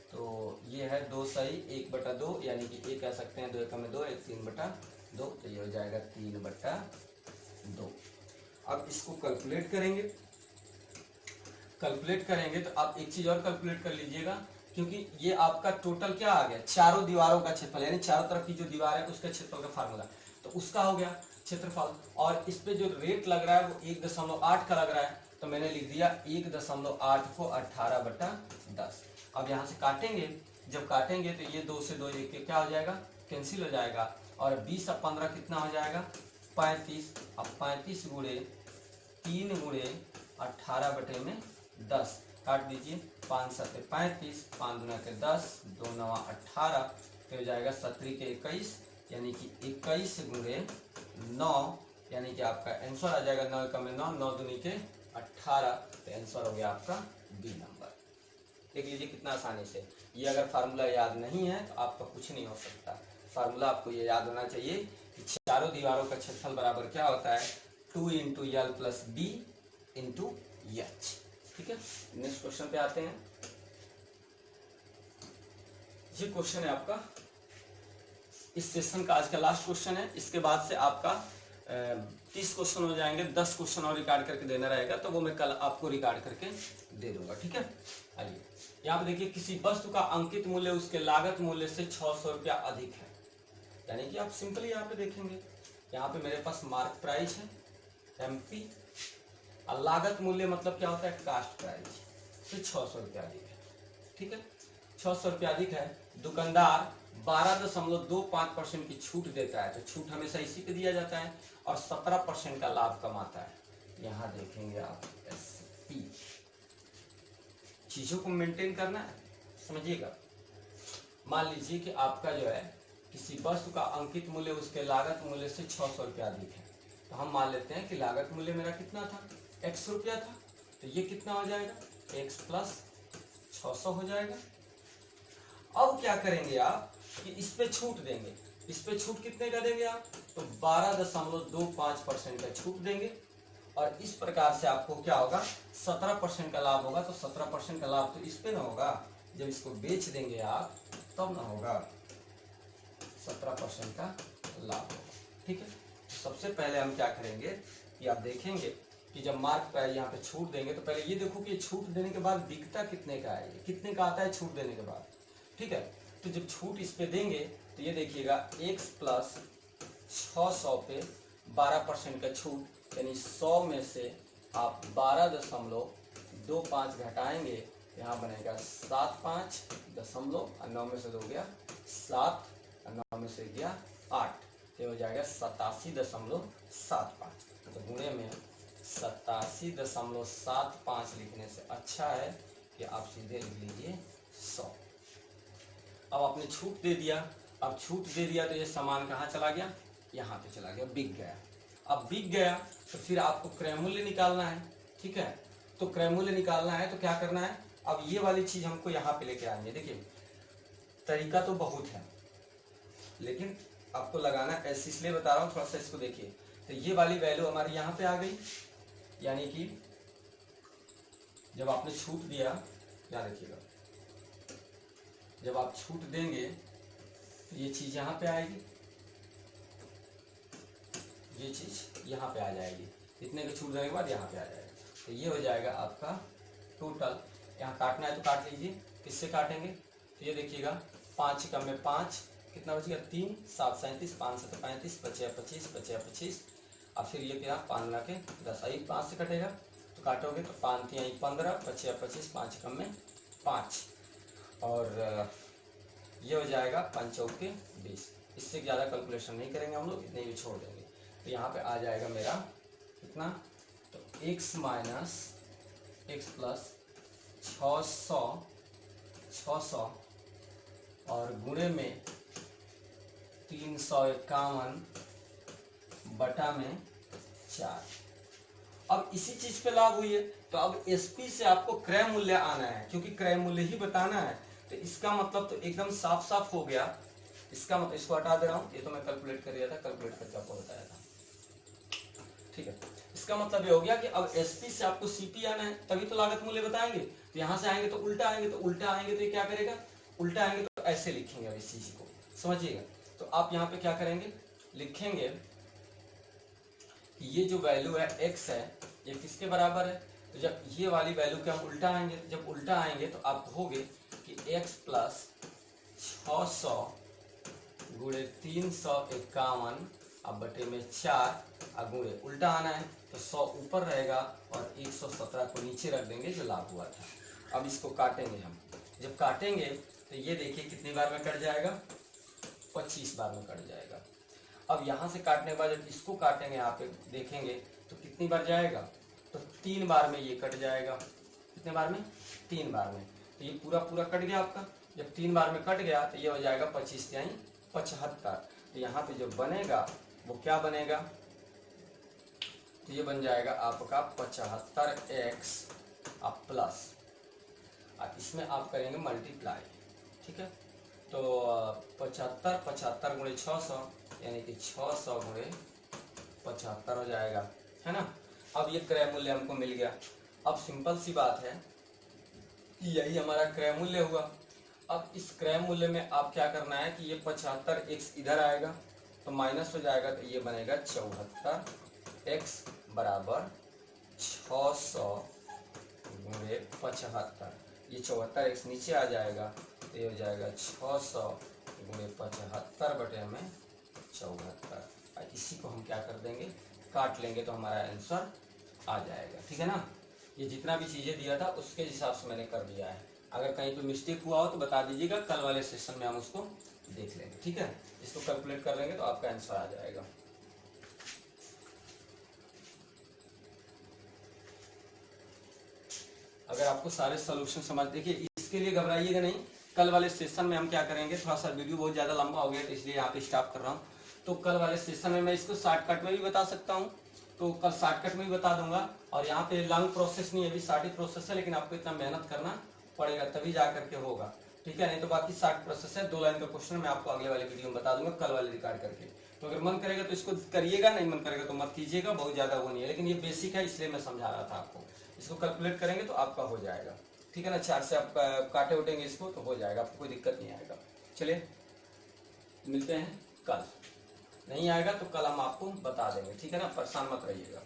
तो ये है 2 सही 1/2, यानी कि ये कह सकते हैं 2 एकम में 2, 3/2, तो ये हो जाएगा 3/2। अब इसको कैलकुलेट करेंगे तो आप एक चीज और कैलकुलेट कर लीजिएगा, क्योंकि ये आपका टोटल क्या आ गया, चारों दीवारों का क्षेत्रफल, यानी चारों तरफ की जो दीवार है उसका क्षेत्रफल का फार्मूला, तो उसका हो गया क्षेत्रफल, और इस पे जो रेट लग रहा है वो 1.8 का लग रहा है, तो मैंने लिख दिया 1.8 को 18/10। अब यहाँ से काटेंगे, जब काटेंगे तो ये 2 से 2 एक क्या हो जाएगा, कैंसिल हो जाएगा, और 20 और 15 कितना हो जाएगा 35। अब 35 गुणे 3 गुणे 18/10 काट दीजिए, 5 7 35, 5 दूना के 10, 2 9 18, तो हो जाएगा 17 के 21, यानी कि 21 गुणे 9, यानी कि आपका आंसर आ जाएगा 9 एकम में 9, 9 दूनी के 18, तो आंसर हो गया आपका बी नंबर। देख लीजिए कितना आसानी से। ये अगर फार्मूला याद नहीं है तो आपका कुछ नहीं हो सकता। फार्मूला आपको ये याद होना चाहिए कि चारों दीवारों का क्षेत्रफल बराबर क्या होता है, 2 into L plus B into H. ठीक है, नेक्स्ट क्वेश्चन पे आते हैं। ये क्वेश्चन है आपका इस सेशन का आज का लास्ट क्वेश्चन है। इसके बाद से आपका 30 क्वेश्चन हो जाएंगे। 10 क्वेश्चन और रिकॉर्ड करके देना रहेगा, तो वो मैं कल आपको रिकॉर्ड करके दे दूंगा। ठीक है, आइए यहाँ पे देखिए, किसी वस्तु का अंकित मूल्य उसके लागत मूल्य से 600 रुपया अधिक है। यानी कि आप सिंपली यहाँ पे देखेंगे, यहाँ पे मेरे पास मार्क प्राइस है MP, और लागत मूल्य मतलब क्या होता है, कास्ट प्राइस से 600 रुपया अधिक है। ठीक है, 600 रुपया अधिक है। दुकानदार 12.25% की छूट देता है, तो छूट हमेशा इसी पे दिया जाता है, और 17% का लाभ कमाता है। यहाँ देखेंगे आप SP, चीजों को मेंटेन करना है, समझिएगा। मान लीजिए कि आपका जो है किसी वस्तु का अंकित मूल्य उसके लागत मूल्य से 600 रुपया अधिक है, तो हम मान लेते हैं कि लागत मूल्य मेरा कितना था, x रुपया था, तो ये कितना हो जाएगा, x प्लस 600 हो जाएगा। अब क्या करेंगे आप कि इस पे छूट देंगे। इस पे छूट कितने का देंगे आप, तो 12.25% का छूट देंगे, और इस प्रकार से आपको क्या होगा, 17% का लाभ होगा। तो 17% का लाभ तो इस पे ना होगा, जब इसको बेच देंगे आप तब ना होगा, 17% का लाभ होगा। ठीक है, तो सबसे पहले हम क्या करेंगे कि आप देखेंगे कि जब मार्क प्राइस यहाँ पे छूट देंगे, तो पहले ये देखो कि छूट देने के बाद बिकता कितने का है, कितने का आता है छूट देने के बाद। ठीक है, तो जब छूट इस पे देंगे तो ये देखिएगा x प्लस 600 पे 12% का छूट, यानी 100 में से आप 12.25 घटाएंगे, यहाँ बनेगा 75.9 में से 2 गया 7, 9 में से गया 8, ये हो जाएगा 87.75। तो गुणे में 87.75 लिखने से अच्छा है कि आप सीधे लिख लीजिए 100। अब आपने छूट दे दिया, अब छूट दे दिया तो ये सामान कहाँ चला गया, यहाँ पे चला गया, बिक गया। अब बिक गया तो फिर आपको क्रय मूल्य निकालना है। ठीक है, तो क्रय मूल्य निकालना है तो क्या करना है, अब ये वाली चीज हमको यहाँ पे लेके आएंगे। देखिए तरीका तो बहुत है, लेकिन आपको लगाना ऐसे इसलिए बता रहा हूँ, थोड़ा सा इसको देखिए। तो ये वाली वैल्यू हमारी यहाँ पे आ गई, यानी कि जब आपने छूट दिया, यहाँ देखिएगा, जब आप छूट देंगे तो ये चीज यहाँ पे आएगी, ये चीज यहाँ पे आ जाएगी, इतने के छूट देने के बाद यहाँ पे आ जाएगा। तो ये हो जाएगा आपका टोटल। यहाँ काटना है तो काट लीजिए, किससे काटेंगे, तो ये देखिएगा 5 कम में 5 कितना बचेगा, 3, 7, 37, 5 से 35, 25, 25, और फिर ये क्या 5 ला के 10, 5 से कटेगा तो काटोगे तो 5 3 15, 25, 5 कम में 5, और ये हो जाएगा 5 चौके 20। इससे ज़्यादा कैलकुलेशन नहीं करेंगे हम लोग, इतने भी छोड़ देंगे। तो यहाँ पे आ जाएगा मेरा कितना, तो x माइनस x प्लस 600 और गुणे में 351 बटा में 4। अब इसी चीज पे लागू हुई है, तो अब SP से आपको क्रय मूल्य आना है, क्योंकि क्रय मूल्य ही बताना है। तो इसका मतलब तो एकदम साफ साफ हो गया। इसका मतलब, इसको हटा दे रहा हूँ, ये तो मैं कैलकुलेट कर दिया था, कैलकुलेट करके आपको बताया था। ठीक है, इसका मतलब ये हो गया कि अब SP से आपको CP आना है, तभी तो लागत मूल्य बताएंगे। तो यहाँ से आएंगे तो उल्टा आएंगे, तो उल्टा आएंगे तो ये क्या करेगा, उल्टा आएंगे तो ऐसे लिखेंगे। अब इस चीज को समझिएगा, तो आप यहाँ पे क्या करेंगे, लिखेंगे ये जो वैल्यू है x है, ये किसके बराबर है, तो जब ये वाली वैल्यू के हम उल्टा आएंगे, जब उल्टा आएंगे तो आप कहोगे कि x प्लस 600 गुणे 351 अब बटे में 4 और गुणे उल्टा आना है तो 100 ऊपर रहेगा और 117 को नीचे रख देंगे जो लाभ हुआ था। अब इसको काटेंगे हम, जब काटेंगे तो ये देखिए कितनी बार में कट जाएगा, 25 बार में कट जाएगा। अब यहाँ से काटने के बाद जब इसको काटेंगे यहाँ पे देखेंगे तो कितनी बार जाएगा, तो 3 बार में ये कट जाएगा। कितने बार में, 3 बार में। तो ये पूरा पूरा कट गया आपका। जब 3 बार में कट गया तो ये हो जाएगा 25 यानी 75। तो यहाँ पे जो बनेगा वो क्या बनेगा, तो ये बन जाएगा आपका 75x आप प्लस, और इसमें आप करेंगे मल्टीप्लाई, ठीक है। तो 75 गुणे 600 यानी कि 600 गुणे 75 हो जाएगा, है ना। अब ये क्रय मूल्य हमको मिल गया। अब सिंपल सी बात है कि यही हमारा क्रय मूल्य हुआ। अब इस क्रय मूल्य में आप क्या करना है कि ये 75x इधर आएगा तो माइनस हो जाएगा, तो ये बनेगा 74x बराबर 600 गुणे 75। ये 74x नीचे आ जाएगा तो ये हो जाएगा 600 गुणे 75 बटे में 74। इसी को हम क्या कर देंगे, काट लेंगे तो हमारा आंसर आ जाएगा, ठीक है ना। ये जितना भी चीज़ें दिया था उसके हिसाब से मैंने कर दिया है। अगर कहीं पे मिस्टेक हुआ हो तो बता दीजिएगा, कल वाले सेशन में हम उसको देख लेंगे, ठीक है। इसको कैलकुलेट कर लेंगे तो आपका आंसर आ जाएगा। अगर आपको सारे सॉल्यूशन समझ, देखिए इसके लिए घबराइएगा नहीं, कल वाले सेशन में हम क्या करेंगे, थोड़ा सा वीडियो बहुत ज़्यादा लंबा हो गया तो इसलिए यहाँ पे स्टॉप कर रहा हूँ। तो कल वाले सेशन में मैं इसको शॉर्टकट में भी बता सकता हूँ, तो कल शॉर्टकट में भी बता दूंगा। और यहाँ पे लॉन्ग प्रोसेस नहीं है, अभी शॉर्ट ही प्रोसेस है, लेकिन आपको इतना मेहनत करना पड़ेगा तभी जा करके होगा, ठीक है। नहीं तो बाकी शॉर्ट प्रोसेस है, 2 लाइन का क्वेश्चन मैं आपको अगले वाले वीडियो में बता दूंगा, कल वाले रिकॉर्ड करके। तो अगर मन करेगा तो इसको करिएगा, नहीं मन करेगा तो मत कीजिएगा, बहुत ज़्यादा वो नहीं है, लेकिन ये बेसिक है इसलिए मैं समझा रहा था आपको। इसको कैलकुलेट करेंगे तो आपका हो जाएगा, ठीक है ना। 4 से आप काटे उठेंगे इसको तो हो जाएगा, आपको कोई दिक्कत नहीं आएगा। चलिए मिलते हैं कल, नहीं आएगा तो कल हम आपको बता देंगे, ठीक है ना, परेशान मत रहिएगा।